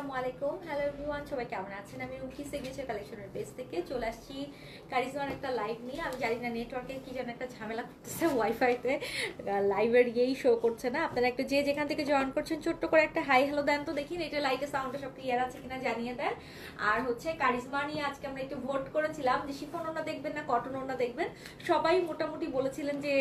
আসসালামু আলাইকুম। Hello everyone, সবাই কেমন আছেন? আমি রুমকি সিগনেচার কালেকশনের পেজ থেকে চলে আসছি কারিজমার একটা লাইভ নিয়ে। আমি জানি না নেটওয়ার্কে কি যেন একটা ঝামেলা করতেছে, ওয়াইফাইতে লাইভের ইয়েই শো করছে না। আপনারা একটা যে যেখান থেকে জয়েন করছেন ছোট্ট করে একটা হাই হ্যালো দেন তো দেখি, এটা লাইটের সাউন্ডটা সব ক্লিয়ার আছে কিনা জানিয়ে দেন। আর হচ্ছে কারিজমা নিয়ে আজকে আমরা একটু ভোট করেছিলাম যে শিফন ওড়না দেখবেন না কটন ওড়না দেখবেন। সবাই মোটামুটি বলেছিলেন যে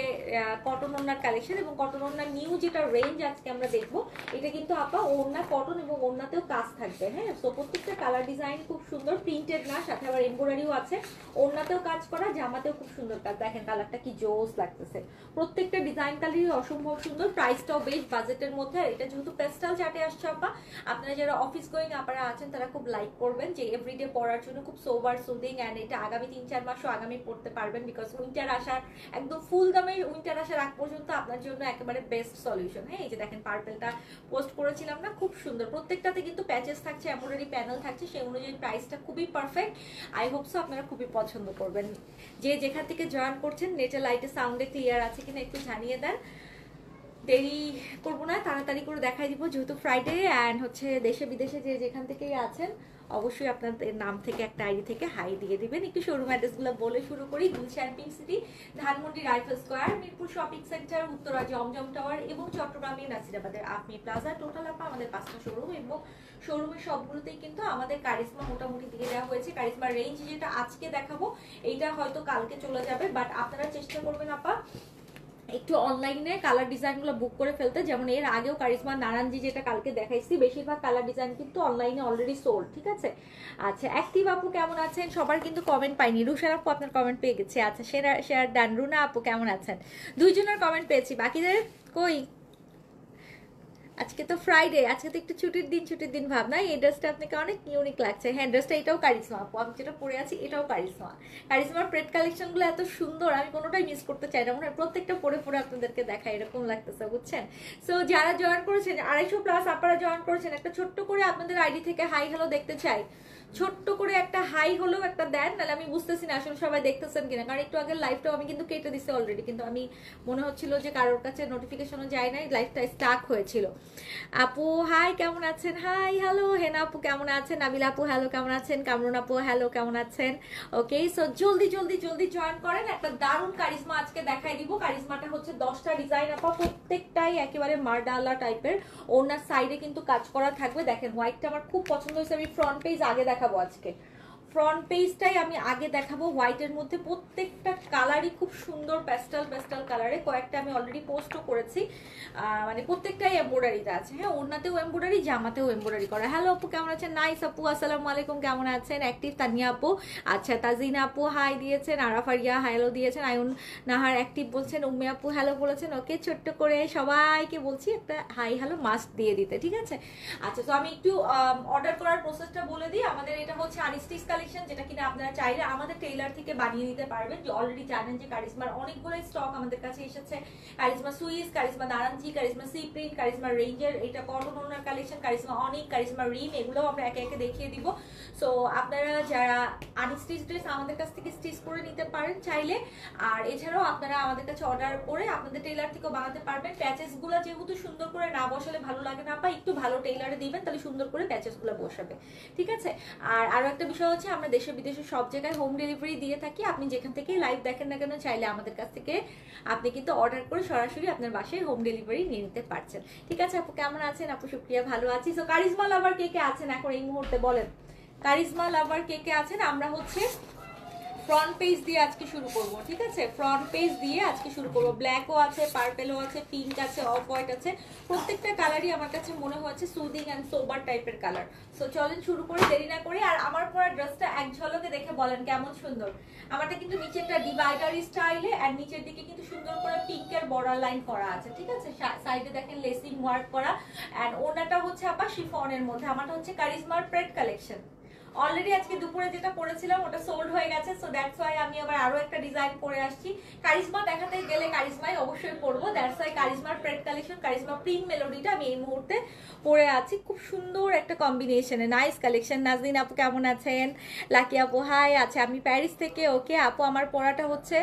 কটন ওড়নার কালেকশন, এবং কটন ওড়নার নিউ যেটা রেঞ্জ আজকে আমরা দেখবো এটা কিন্তু আপা ওড়না কটন এবং ওড়নাতেও কাজ থাকবে। হ্যাঁ, তো প্রত্যেকটা কালার ডিজাইন খুব সুন্দর, প্রিন্টেড না, সাথে আবার এমব্রয়ডারিও আছে। ওড়নাতেও কাজ করা, জামাতেও খুব সুন্দর কাজ। দেখেন কালারটা কি জোস লাগতেছে, প্রত্যেকটা ডিজাইন কালারই অসম্ভব সুন্দর, প্রাইসটাও বেশ বাজেটের মধ্যে। এটা যেহেতু পেস্টাল চার্টে আসছে আপা, আপনারা যারা অফিস গোয়িং আপনারা আছেন তারা খুব লাইক করবেন, যে এভরিডে পরার জন্য খুব সোবার সুদিং। অ্যান্ড এটা আগামী 3-4 মাসও আগামী পড়তে পারবেন, বিকজ উইন্টার আসার একদম ফুল দামে উইন্টার আসার আগ পর্যন্ত আপনার জন্য একেবারে বেস্ট সলিউশন। হ্যাঁ, এই যে দেখেন পার্পেলটা পোস্ট করেছিলাম না, খুব সুন্দর। প্রত্যেকটাতে কিন্তু প্যাচেস থাকছে, এমব্রয়ডারি প্যানেল থাকছে, সেই অনুযায়ী প্রাইসটা খুবই পারফেক্ট। আই হোপ সো আপনারা খুবই পছন্দ করবেন। যে যেখান থেকে জয়েন করছেন নেটে লাইটে সাউন্ডে ক্লিয়ার আছে কিনা একটু জানিয়ে দেন। দেরি করবো না, তাড়াতাড়ি করে দেখাই দিব, যেহেতু ফ্রাইডে। অ্যান্ড হচ্ছে দেশে বিদেশে যে যেখান থেকেই আছেন অবশ্যই আপনাদের নাম থেকে একটা আইডি থেকে হাই দিয়ে দিবেন। একটু শোরুম অ্যাড্রেসগুলো বলে শুরু করি। Gulshan pink city, Dhanmondi rifle square, Mirpur shopping centre, Uttara Zamzam tower এবং চট্টগ্রামে নাসিরাবাদের আপনি প্লাজা। টোটাল আপা আমাদের 5টা শোরুম, এবং শোরুমের সবগুলোতেই কিন্তু আমাদের কারিজমা মোটামুটি দিয়ে দেওয়া হয়েছে। কারিজমার রেঞ্জ যেটা আজকে দেখাবো এইটা হয়তো কালকে চলে যাবে, বাট আপনারা চেষ্টা করবেন আপা একটু অনলাইনে কালার ডিজাইনগুলো বুক করে ফেলতে। যেমন এর আগেও কারিজমা নারানজি যেটা কালকে দেখাইছি, বেশিরভাগ কালার ডিজাইন কিন্তু অনলাইনে অলরেডি সোল্ড। ঠিক আছে। আচ্ছা, অ্যাক্টিভ আপু কেমন আছেন? সবার কিন্তু কমেন্ট পাইনি। রুশার আপু আপনার কমেন্ট পেয়ে গেছে। আচ্ছা, শেয়ার ডান। রুনা আপু কেমন আছেন? দুইজনের কমেন্ট পেয়েছি, বাকিদের কই? আজকে তো ফ্রাইডে, আজকে তো একটু ছুটির দিন ভাবনা। এই ড্রেসটা আপনাকে অনেক ইউনিক লাগছে। হ্যাঁ, ড্রেসটা এটাও কারিজমা আপু, আমি যেটা পরে আছি এটাও কারিজমা। কারিজমার প্রেড কালেকশনগুলো এত সুন্দর, আমি কোনোটাই মিস করতে চাই না, মনে হয় প্রত্যেকটা পরে পরে আপনাদেরকে দেখাই, এরকম লাগতেছে, বুঝছেন? সো যারা জয়েন করেছেন 250+ আপনারা জয়েন করেছেন, একটা ছোট্ট করে আপনাদের আইডি থেকে হাই হ্যালো দেখতে চাই। ছোট্ট করে একটা হাই হলেও একটা দেন, নাহলে আমি বুঝতেছি না আসলে সবাই দেখতেছেন কিনা। কারণ একটু আগের লাইভটাও আমি কিন্তু কেটে দিছি অলরেডি, কিন্তু আমি মনে হচ্ছিল যে কারোর কাছে নোটিফিকেশনও যায় নাই, লাইভটা স্টাক হয়েছিল। আপু হাই, কেমন আছেন? Hi hello. হেনা আপু কেমন আছেন? নাবিলা আপু হ্যালো, কেমন আছেন? কামরুন আপু হ্যালো, কেমন আছেন? ওকে, সো জলদি জলদি জলদি জয়েন করেন। একটা দারুণ কারিজমা আজকে দেখাই দিব। কারিজমাটা হচ্ছে 10টা ডিজাইন আপা, প্রত্যেকটাই একেবারে মারডালা টাইপের। ওনার সাইডে কিন্তু কাজ করা থাকবে। দেখেন হোয়াইটটা আমার খুব পছন্দ হয়েছে, আমি ফ্রন্ট পেজ আগে দেখাবো আজকে। ফ্রন্ট পেজটাই আমি আগে দেখাবো হোয়াইটের মধ্যে। প্রত্যেকটা কালারই খুব সুন্দর, প্যাস্টাল কালারে। কয়েকটা আমি অলরেডি পোস্টও করেছি, মানে প্রত্যেকটাই এমব্রয়ডারিতে আছে। হ্যাঁ, ওড়নাতেও এমব্রয়ডারি, জামাতেও এমব্রয়ডারি করা। হ্যালো আপু কেমন আছেন? নাইস আপু আসসালামু আলাইকুম, কেমন আছেন? অ্যাক্টিভ তানিয়া আপু, আচ্ছা তাজিনা আপু হাই দিয়েছেন, আরাফারিয়া হ্যালো দিয়েছেন, আয়ুন নাহার অ্যাক্টিভ বলছেন, উম্মে আপু হ্যালো বলেছেন। ওকে, ছোট্ট করে সবাইকে বলছি একটা হাই হ্যালো মাস্ট দিয়ে দিতে, ঠিক আছে? আচ্ছা, তো আমি একটু অর্ডার করার প্রসেসটা বলে দিই। আমাদের এটা হচ্ছে আনস্টিচ কালেকশন, যেটা কিনা আপনারা চাইলে আমাদের টেইলার থেকে বানিয়ে নিতে পারবেন। যে অলরেডি জানেন যে কারিজমার অনেকগুলো স্টক আমাদের কাছে এসেছে। কারিজমা সুইস, কারিজমা নারানজি, Charizma C print, Charizma ranger, এটা কটন ওনার কালেকশন, কারিজমা অনিক, কারিজমা রিম, এগুলোও আমরা একে একে দেখিয়ে দিব। সো আপনারা যারা আনস্টিচ ড্রেস আমাদের কাছ থেকে স্টিচ করে নিতে পারেন চাইলে। আর এছাড়াও আপনারা আমাদের কাছে অর্ডার করে আপনাদের টেইলার থেকেও বানাতে পারবেন। প্যাচেসগুলো যেহেতু সুন্দর করে না বসালে ভালো লাগে না, বা একটু ভালো টেইলারে দিবেন তাহলে সুন্দর করে প্যাচেসগুলো বসাবে, ঠিক আছে? আর আরো একটা বিষয় হচ্ছে আমরা দেশে বিদেশে সব জায়গায় হোম ডেলিভারি দিয়ে থাকি। আপনি যেখান থেকেই লাইভ দেখেন না কেন, চাইলে আমাদের কাছ থেকে আপনি কিন্তু অর্ডার করে সরাসরি আপনার বাসায় হোম ডেলিভারি নিয়ে নিতে পারছেন, ঠিক আছে? আপু কেমন আছেন? আপু শুক্রিয়া, ভালো আছি। সো কারিজমা লাভার কে কে আছেন এখন এই মুহূর্তে বলেন? কারিজমা লাভার কে কে আছেন? আমরা হচ্ছে ফ্রন্ট পেজ দিয়ে আজকে শুরু করব, ঠিক আছে? ফ্রন্ট পেজ দিয়ে আজকে শুরু করব। ব্ল্যাকও আছে, পার্পেলও আছে, পিঙ্ক আছে, অফ হোয়াইট আছে। প্রত্যেকটা কালারই আমার কাছে মনে হচ্ছে সুদিং অ্যান্ড সোবার টাইপের কালার। সো চলেন শুরু করে, দেরি না করে। আর আমার পরা ড্রেসটা এক ঝলকে দেখে বলেন কেমন সুন্দর। আমারটা কিন্তু নিচেরটা ডিভাইডার স্টাইলে, আর নিচের দিকে কিন্তু সুন্দর করে পিঙ্কের বর্ডার লাইন করা আছে, ঠিক আছে? সাইডে দেখেন লেসিং ওয়ার্ক করা। অ্যান্ড ওনাটা হচ্ছে আবার শিফনের মধ্যে। আমারটা হচ্ছে কারিজমার প্রেড কালেকশন। অলরেডি আজকে দুপুরে যেটা পরেছিলাম ওটা সোল্ড হয়ে গেছে, সো দ্যাটস ওয়াই আমি আবার আরো একটা ডিজাইন পরে আসছি। কারিজমা দেখাতে গেলে কারিজমাই অবশ্যই পরবো, দ্যাটস ওয়াই কারিজমার প্রেড কালেকশন, কারিজমা প্রিন্ট মেলোডিটা আমি এই মুহূর্তে পরে আছি। খুব সুন্দর একটা কম্বিনেশনে, নাইস কালেকশন। নাজরিন আপু কেমন আছেন? লাকি আপু হাই। আচ্ছা, আমি প্যারিস থেকে। ওকে আপু, আমার পরাটা হচ্ছে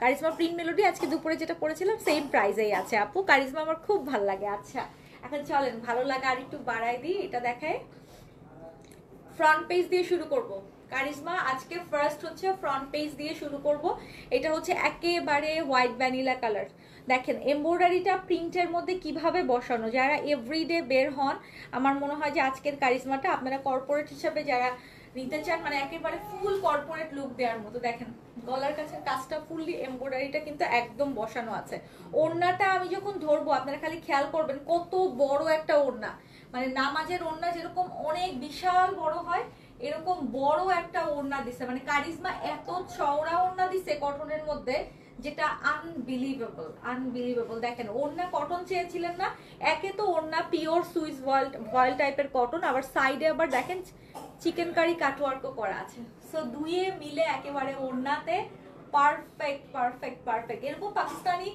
কারিজমা প্রিন্ট মেলোডি। আজকে দুপুরে যেটা পরেছিলাম সেম প্রাইসেই আছে আপু। কারিজমা আমার খুব ভালো লাগে। আচ্ছা, এখন চলেন ভালো লাগা আর একটু বাড়াই দিই, এটা দেখায়। ফ্রন্ট পেজ দিয়ে শুরু করব কারিজমা, আজকে ফার্স্ট হচ্ছে ফ্রন্ট পেজ দিয়ে শুরু করব। এটা হচ্ছে একেবারে হোয়াইট ভ্যানিলা কালার। দেখেন এমব্রয়ডারিটা প্রিন্টের মধ্যে কিভাবে বসানো, যারা এভরিডে বের হন আমার মনে হয় যে আজকের কারিজমাটা আপনারা কর্পোরেট হিসাবে যারা নিতে চান, মানে একেবারে ফুল কর্পোরেট লুক দেওয়ার মতো। দেখেন গলার কাছে কাজটা ফুললি এমব্রয়ডারিটা কিন্তু একদম বসানো আছে। ওড়নাটা আমি যখন ধরবো আপনারা খালি খেয়াল করবেন কত বড় একটা ওড়না, মানে নামাজের ওড়না যেরকম অনেক বিশাল বড় হয় এরকম বড় একটা ওড়না দিছে, মানে কারিজমা এত চওড়া ওড়না দিছে কটনের মধ্যে যেটা আনবিলিভেবল আনবিলিভেবল। দেখেন ওড়না কটন চেয়েছিলেন না, একে তো ওড়না পিওর সুইস ভয়েল টাইপের কটন, আবার সাইডে আবার দেখেন চিকেন কারি কাটওয়ার্কও করা আছে। সো দুয়ে মিলে একেবারে ওড়নাতে পারফেক্ট পারফেক্ট পারফেক্ট। এরকম পাকিস্তানি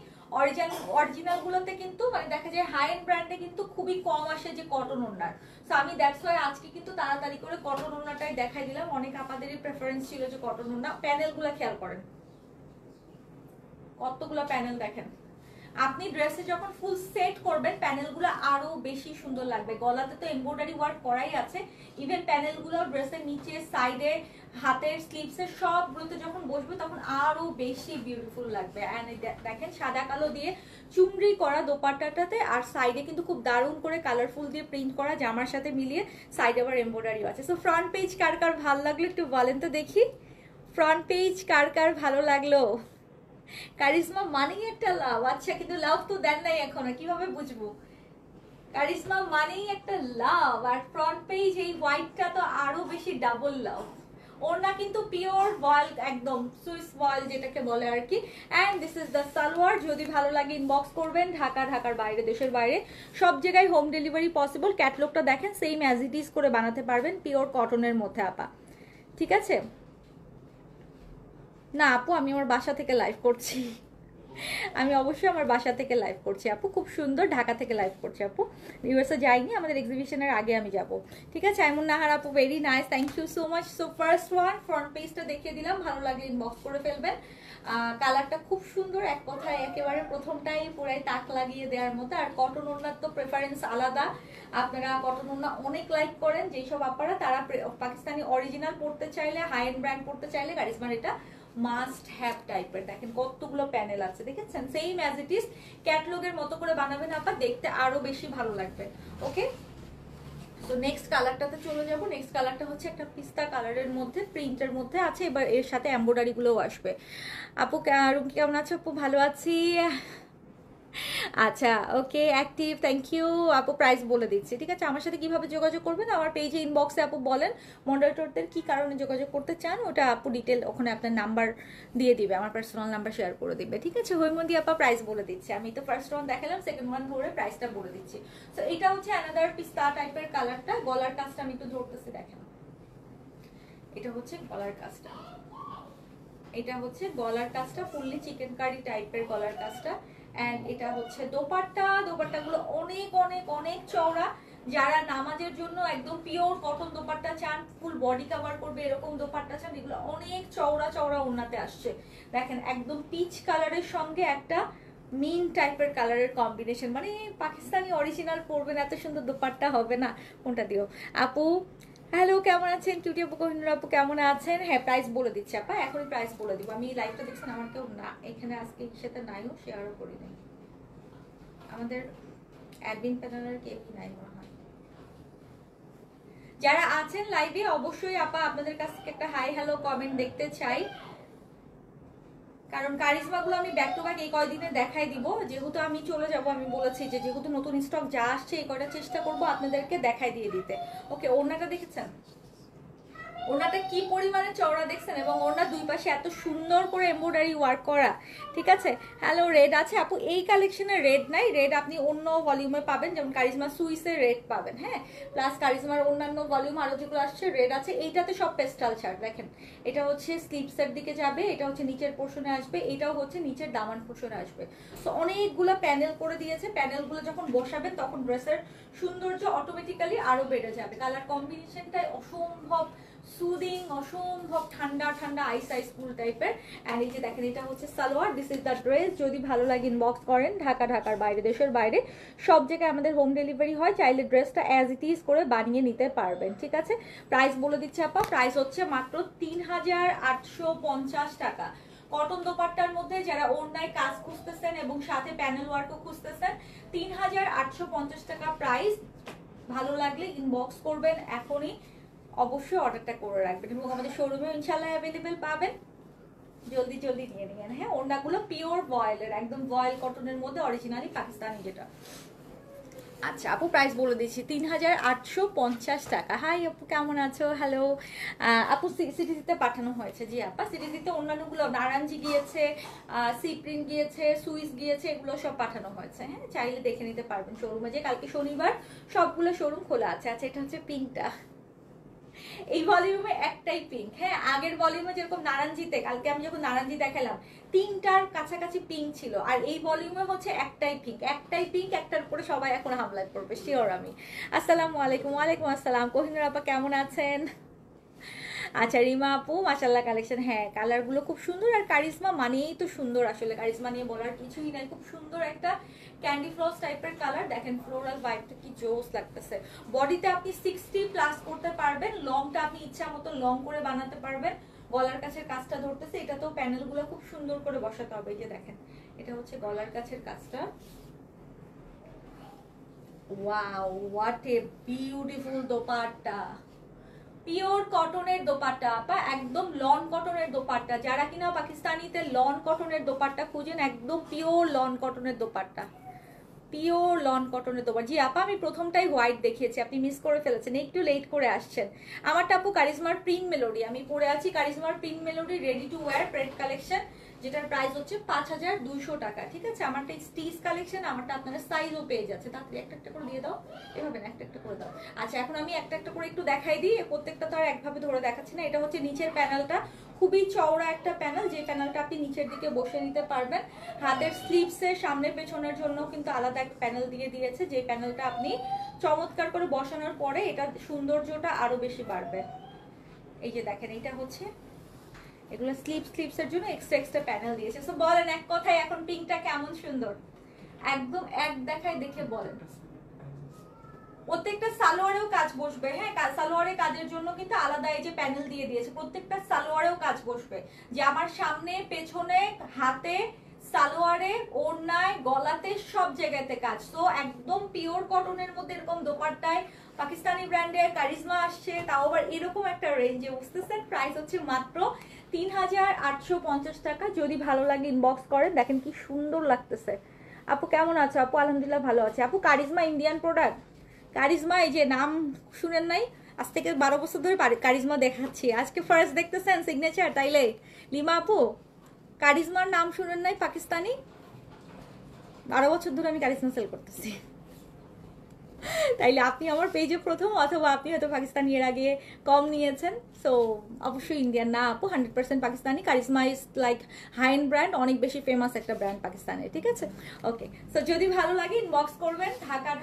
অরিজিনাল গুলোতে কিন্তু মানে দেখা যায় হাই এন্ড ব্র্যান্ডে কিন্তু খুবই কম আসে যে কটন ওড়নার। সো আমি দ্যাটস ওয়াই আজকে কিন্তু তাড়াতাড়ি করে কটন ওড়নাটাই দেখাই দিলাম। অনেক আপনাদেরই প্রেফারেন্স ছিল যে কটন ওড়না। প্যানেলগুলো খেয়াল করেন কতগুলো প্যানেল, দেখেন আপনি ড্রেসে যখন ফুল সেট করবেন প্যানেলগুলো আরো বেশি সুন্দর লাগবে। গলাতে তো এমব্রয়ডারি ওয়ার্ক করাই আছে, ইভেন প্যানেলগুলো ড্রেসের নিচে সাইডে হাতের স্লিভসে সবগুলোতে যখন বসবে তখন আরো বেশি বিউটিফুল লাগবে। এন্ড দেখেন সাদা কালো দিয়ে চুনরি করা দোপাট্টাটাতে, আর সাইডে কিন্তু খুব দারুণ করে কালারফুল দিয়ে প্রিন্ট করা জামার সাথে মিলিয়ে সাইডে আবার এমব্রয়ডারিও আছে। সো ফ্রন্ট পেজ কার কার ভালো লাগলো একটু বলেন তো দেখি। ফ্রন্ট পেজ কার কার ভালো লাগলো? কারিজমা মানেই একটা লাভ। আচ্ছা কিন্তু লাভ তো দেন নাই এখনো, কিভাবে বুঝবো? কারিজমা মানেই একটা লাভ, আর ফ্রন্ট পেজ এই হোয়াইটটা তো আরো বেশি ডাবল লাভ। ওড়না কিন্তু পিওর ভয়েল, একদম সুইস ভয়েল যেটাকে বলে আর কি। And this is the salwar. যদি ভালো লাগে ইনবক্স করবেন। ঢাকা, ঢাকার বাইরে, দেশের বাইরে সব জায়গায় হোম ডেলিভারি পসিবল। ক্যাটলগটা দেখেন সেম অ্যাজ ইট ইজ করে বানাতে পারবেন পিওর কটনের মধ্যে আপা, ঠিক আছে? না আপু আমি আমার বাসা থেকে লাইভ করছি, আমি অবশ্যই আমার বাসা থেকে লাইভ করছি আপু। খুব সুন্দর, ঢাকা থেকে লাইভ করছি আপু। ইউএসএ যাইনি, আমাদের এক্সিবিশনের আগে আমি যাব, ঠিক আছে? আইমুন নাহার আপু very nice, thank you so much. So first one front পেজটা দেখিয়ে দিলাম, ভালো লাগলে ইনবক্স করে ফেলবেন। কালারটা খুব সুন্দর, এক কথায় একেবারে প্রথমটাই পুরাই তাক লাগিয়ে দেওয়ার মতো। আর কটন ওড়নার তো প্রেফারেন্স আলাদা, আপনারা কটন ওড়না অনেক লাইক করেন যেসব আপনারা, তারা পাকিস্তানি অরিজিনাল পড়তে চাইলে, হাই এন্ড ব্র্যান্ড পড়তে চাইলে কারিজমার এটা মাস্ট হ্যাভ টাইপের। দেখেন কতগুলো প্যানেল আছে, দেখেছেন? সেম অ্যাজ ইট ইজ ক্যাটলগের মতো করে বানাবেন আপা, দেখতে আরো বেশি ভালো লাগবে। ওকে, তো নেক্সট কালারটাতে চলে যাব। নেক্সট কালারটা হচ্ছে একটা পিস্তা কালারের মধ্যে, প্রিন্টের মধ্যে আছে, এবার এর সাথে এমব্রয়ডারি গুলোও আসবে। আপু রুমকি কেমন আছো? আপু ভালো আছি। আচ্ছা ওকে, অ্যাক্টিভ, থ্যাংক ইউ আপু। প্রাইস বলে দিচ্ছি, ঠিক আছে? আমার সাথে কিভাবে যোগাযোগ করবেন আমার পেজে ইনবক্সে আপু বলেন মডারেটরদের কি কারণে যোগাযোগ করতে চান, ওটা আপু ডিটেল ওখানে আপনার নাম্বার দিয়ে দিবে, আমার পার্সোনাল নাম্বার শেয়ার করে দিবে, ঠিক আছে? হৈমন্দি আপা প্রাইস বলে দিচ্ছে, আমি তো ফার্স্ট ওয়ান দেখালাম, সেকেন্ড ওয়ান ধরে প্রাইসটা বলে দিচ্ছি। তো এটা হচ্ছে অ্যানাদার পিস্তা টাইপের কালারটা। গলার কাজটা আমি একটু ধরতেছি, দেখেন এটা হচ্ছে গলার কাজটা, এটা হচ্ছে গলার কাজটা ফুললি চিকেন কারি টাইপের গলার কাজটা। এন্ড এটা হচ্ছে দোপাট্টা, দোপাট্টাগুলো অনেক অনেক অনেক চওড়া। যারা নামাজের জন্য একদম পিওর কটন দোপাট্টা চান, ফুল বডি কভার করবে এরকম দোপাট্টা চান, এগুলো অনেক চওড়া চওড়া ওড়নাতে আসছে। দেখেন একদম পিচ কালারের সঙ্গে একটা মিন টাইপের কালারের কম্বিনেশন, মানে পাকিস্তানি অরিজিনাল পরবেন এত সুন্দর দোপাট্টা হবে না। কোনটা দিও আপু? হ্যালো কেমন আছেন? কিউটি আপু, কোহিনুর আপু কেমন আছেন? হ্যাঁ প্রাইস বলে দিচ্ছি আপা, এখনই প্রাইস বলে দিব। আমি লাইভটা দেখছেন, আমার কেউ না এখানে আজকে সাথে নাইও, শেয়ারও করি নাই, আমাদের অ্যাডমিন প্যানেলের কেউ নাই মনে হয়। যারা আছেন লাইভে অবশ্যই আপা আপনাদের কাছ থেকে একটা হাই হ্যালো কমেন্ট দেখতে চাই, কারণ কারিজমাগুলো আমি ব্যাক টু ব্যাক এই কয়দিনে দেখাই দিব। যেহেতু আমি চলে যাব, আমি বলেছি যে যেহেতু নতুন স্টক যা আসছে এই কয়টা চেষ্টা করব আপনাদেরকে দেখাই দিয়ে দিতে। ওকে, ওড়নাটা দেখেছেন? ওড়নাটা কি পরিমাণে চওড়া দেখছেন, এবং ওড়না দুই পাশে এত সুন্দর করে এমব্রয়ডারি ওয়ার্ক করা, ঠিক আছে? হ্যালো, রেড আছে আপু? এই কালেকশনে রেড নাই, রেড আপনি অন্য ভলিউমে পাবেন, যেমন কারিজমা সুইসের রেড পাবেন, হ্যাঁ, প্লাস কারিজমার অন্যান্য ভলিউম আরো যেগুলো আসছে রেড আছে। এইটাতে সব পেস্টাল শার্ট, দেখেন এটা হচ্ছে স্লিভসের দিকে যাবে, এটা হচ্ছে নিচের পোর্শনে আসবে, এটাও হচ্ছে নিচের দামান পোর্শনে আসবে। তো অনেকগুলো প্যানেল করে দিয়েছে, প্যানেলগুলো যখন বসাবেন তখন ড্রেসের সৌন্দর্য অটোমেটিক্যালি আরো বেড়ে যাবে। কালার কম্বিনেশনটাই অসম্ভব সুদিং, অসম্ভব ঠান্ডা ঠান্ডা আইস আইস কুল টাইপের। অ্যান্ড এই যে দেখেন এটা হচ্ছে salwar, this is the dress. যদি ভালো লাগে ইনবক্স করেন। ঢাকার বাইরে, দেশের বাইরে সব জায়গায় আমাদের হোম ডেলিভারি হয়। চাইলে ড্রেসটা অ্যাজ ইট ইজ করে বানিয়ে নিতে পারবেন, ঠিক আছে। প্রাইস বলে দিচ্ছে আপা, প্রাইস হচ্ছে মাত্র 3850 টাকা। কটন দোপাট্টার মধ্যে যারা ওড়নায় কাজ খুঁজতেছেন এবং সাথে প্যানেল ওয়ার্কও খুঁজতেছেন, 3850 টাকা প্রাইস। ভালো লাগলে ইনবক্স করবেন এখনই, অবশ্যই অর্ডারটা করে রাখবেন এবং আমাদের শোরুমেও ইনশাআল্লাহ অ্যাভেলেবেল পাবেন। জলদি জলদি নিয়ে নিন। হ্যাঁ, ওড়নাগুলো পিওর ভয়েলের, একদম ভয়েল কটনের মধ্যে, অরিজিনালি পাকিস্তানি যেটা। আচ্ছা আপু, প্রাইস বলে দিচ্ছি 3850 টাকা। হাই আপু, কেমন আছো? হ্যালো আপু, সিটিজিতে পাঠানো হয়েছে। জি আপা, সিটিজিতে অন্যান্যগুলো নারাঞ্জি গিয়েছে, সি প্রিন্ট গিয়েছে, সুইস গিয়েছে, এগুলো সব পাঠানো হয়েছে। হ্যাঁ, চাইলে দেখে নিতে পারবেন শোরুমে, যে কালকে শনিবার সবগুলো শোরুম খোলা আছে। আচ্ছা, এটা হচ্ছে পিঙ্কটা, এই ভলিউমে একটাই পিঙ্ক। হ্যাঁ, আগের ভলিউমে যেরকম নারাঞ্জিতে, কালকে আমি যখন নারাঞ্জি দেখালাম 3টার কাছাকাছি পিঙ্ক ছিল, আর এই ভলিউমে হচ্ছে একটাই পিঙ্ক। একটাই পিঙ্ক, একটার উপরে সবাই এখন হামলা করবে শিওর আমি। আসসালামু আলাইকুম। ওয়ালাইকুম আসসালাম। কোহিনুর আপা কেমন আছেন? আচ্ছা রিমা আপু, মাশাআল্লাহ কালেকশন, হ্যাঁ কালারগুলো খুব সুন্দর। আর কারিজমা মানেই তো সুন্দর, আসলে কারিজমা নিয়ে বলার কিছুই নাই। খুব সুন্দর একটা ক্যান্ডি ফ্লস টাইপের কালার। দেখেন ফ্লোরাল ভাইবটা কি জোস লাগতেছে। বডিতে আপনি 60 প্লাস করতে পারবেন, লংটা আপনি ইচ্ছা মতো লং করে বানাতে পারবেন। গলার কাছের কাজটা ধরতেছে, এটা তো প্যানেলগুলো খুব সুন্দর করে বসাতে হবে। এই যে দেখেন, এটা হচ্ছে গলার কাছের কাজটা। Wow, what a beautiful dupatta, pure কটনের দোপাট্টা আপা, একদম লন কটনের দোপাট্টা। যারা কিনা পাকিস্তানিতে লন কটনের দোপাট্টা খুঁজেন, একদম পিওর লন কটনের দোপাট্টা, পিওর লন কটনের দোপাট্টা। জি আপা, আমি প্রথমটাই হোয়াইট দেখিয়েছি, আপনি মিস করে ফেলেছেন, একটু লেট করে আসছেন। আমারটা আপু কারিজমার প্রিন্ট মেলোডি, আমি পরে আছি কারিজমার print melody ready to wear pret collection, যেটার প্রাইস হচ্ছে 5200 টাকা। ঠিক আছে, আমারটা স্টিচ কালেকশন, আমারটা আপনারা সাইজও পেয়ে যাচ্ছে। তাড়াতাড়ি একটা একটা করে দিয়ে দাও, এভাবে না, একটা একটা করে দাও। আচ্ছা, এখন আমি একটা একটা করে একটু দেখাই দিই, প্রত্যেকটা তো আর একভাবে ধরে দেখাচ্ছি না। এটা হচ্ছে নিচের প্যানেলটা, খুবই চওড়া একটা প্যানেল, যে প্যানেলটা আপনি নিচের দিকে বসে নিতে পারবেন। হাতের স্লিভসের সামনে পেছনের জন্য কিন্তু আলাদা একটা প্যানেল দিয়ে দিয়েছে, যে প্যানেলটা আপনি চমৎকার করে বসানোর পরে এটা সৌন্দর্যটা আরো বেশি বাড়বে। এই যে দেখেন, এটা হচ্ছে এগুলো স্লিভসের জন্য এক্সট্রা প্যানেল দিয়েছে। সো বলেন এক কথায় এখন পিঙ্কটা কেমন সুন্দর, একদম এক দেখায় দেখে বলেন। প্রত্যেকটা সালোয়ারেও কাজ বসবে। হ্যাঁ, সালোয়ারের কাজের জন্য কিন্তু আলাদা এই যে প্যানেল দিয়ে দিয়েছে, প্রত্যেকটা সালোয়ারেও কাজ বসবে। যে আমার সামনে, পেছনে, হাতে, সালোয়ারে, ওড়নায়, গলাতে, সব জায়গাতে কাজ। তো একদম পিওর কটনের মধ্যে এরকম দোপাট্টায় পাকিস্তানি ব্র্যান্ডের কারিজমা আসছে, তাও আবার এরকম একটা রেঞ্জে, বুঝতেছেন। প্রাইস হচ্ছে মাত্র 3850 টাকা। যদি ভালো লাগে ইনবক্স করেন। দেখেন কি সুন্দর লাগতেছে। আপু কেমন আছো? আপু আলহামদুলিল্লাহ ভালো আছে। আপু কারিজমা ইন্ডিয়ান প্রোডাক্ট, কারিজমা এই যে নাম শুনেন নাই? আজ থেকে 12 বছর ধরে কারিজমা দেখাচ্ছি, আজকে ফার্স্ট দেখতেছেন সিগনেচার। তাইলে লিমা আপু, কারিজমার নাম শুনেন নাই? পাকিস্তানি, 12 বছর ধরে আমি কারিজমা সেল করতেছি। তাইলে আপনি আমার পেজে প্রথম, অথবা আপনি হয়তো পাকিস্তানি এর আগে কম নিয়েছেন। সো অবশ্যই ইন্ডিয়ান না আপু, 100% Pakistani. Charizma is like high end brand, অনেক বেশি ফেমাস একটা ব্র্যান্ড পাকিস্তানের। ঠিক আছে, ওকে। সো যদি ভালো লাগে ইনবক্স করবেন।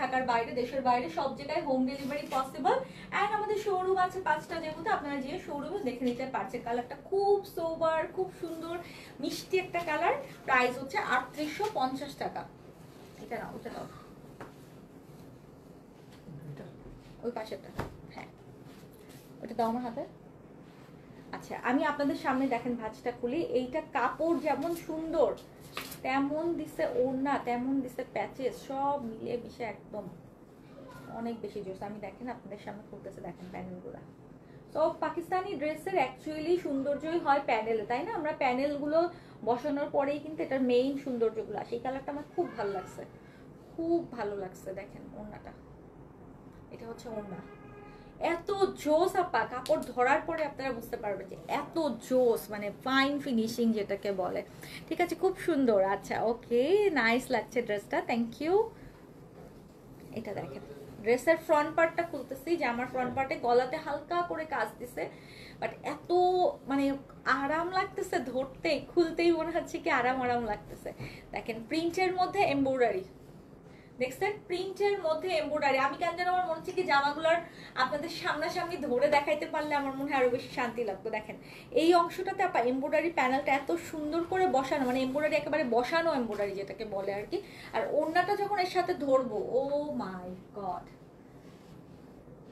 ঢাকার বাইরে, দেশের বাইরে সব জায়গায় হোম ডেলিভারি পসিবল। অ্যান্ড আমাদের শোরুম আছে 5টা, যেহেতু আপনারা যে শোরুমে দেখে নিতে পারছেন। কালারটা খুব সোবার, খুব সুন্দর মিষ্টি একটা কালার। প্রাইস হচ্ছে 3850 টাকা। এটা নাও, ওটা নাও, ওই পাশেরটা, হ্যাঁ ওটা দাও আমার হাতে। আচ্ছা, আমি আপনাদের সামনে দেখেন ভাঁজটা খুলি। এইটা কাপড় যেমন সুন্দর, তেমন দিছে ওড়না, তেমন দিছে প্যাচেস, সব মিলে মিশে একদম অনেক বেশি জোস। আমি দেখেন আপনাদের সামনে খুলতেছে, দেখেন প্যানেলগুলো। তো পাকিস্তানি ড্রেসের অ্যাকচুয়ালি সৌন্দর্যই হয় প্যানেলে, তাই না? আমরা প্যানেলগুলো বসানোর পরেই কিন্তু এটার মেইন সৌন্দর্যগুলো আসে। এই কালারটা আমার খুব ভালো লাগছে, খুব ভালো লাগছে। দেখেন ওড়নাটা, এটা হচ্ছে ওড়না, এত জোস আপা। কাপড় ধরার পরে আপনারা বুঝতে পারবেন যে এত জোস, মানে ফাইন ফিনিশিং যেটাকে বলে। ঠিক আছে, খুব সুন্দর। আচ্ছা ওকে, নাইস লাগছে ড্রেসটা, থ্যাংক ইউ। এটা দেখেন ড্রেসের ফ্রন্ট পার্টটা খুলতেছি, যে আমার ফ্রন্ট পার্টে গলাতে হালকা করে কাজ দিছে, বাট এত মানে আরাম লাগতেছে ধরতে, খুলতেই মনে হচ্ছে কি আরাম আরাম লাগতেছে। দেখেন প্রিন্টের মধ্যে এমব্রয়ডারি, দেখছেন প্রিন্টের মধ্যে এমব্রয়ডারি। আমি কেন যেন আমার মনে হচ্ছে কি জামাগুলোর আপনাদের সামনাসামনি ধরে দেখাইতে পারলে আমার মনে হয় আরো বেশি শান্তি লাগতো। দেখেন এই অংশটাতে আপা এমব্রয়ডারি প্যানেলটা এত সুন্দর করে বসানো, মানে এমব্রয়ডারি একেবারে বসানো এমব্রয়ডারি যেটাকে বলে আর কি। আর ওড়নাটা যখন এর সাথে ধরবো, oh my God,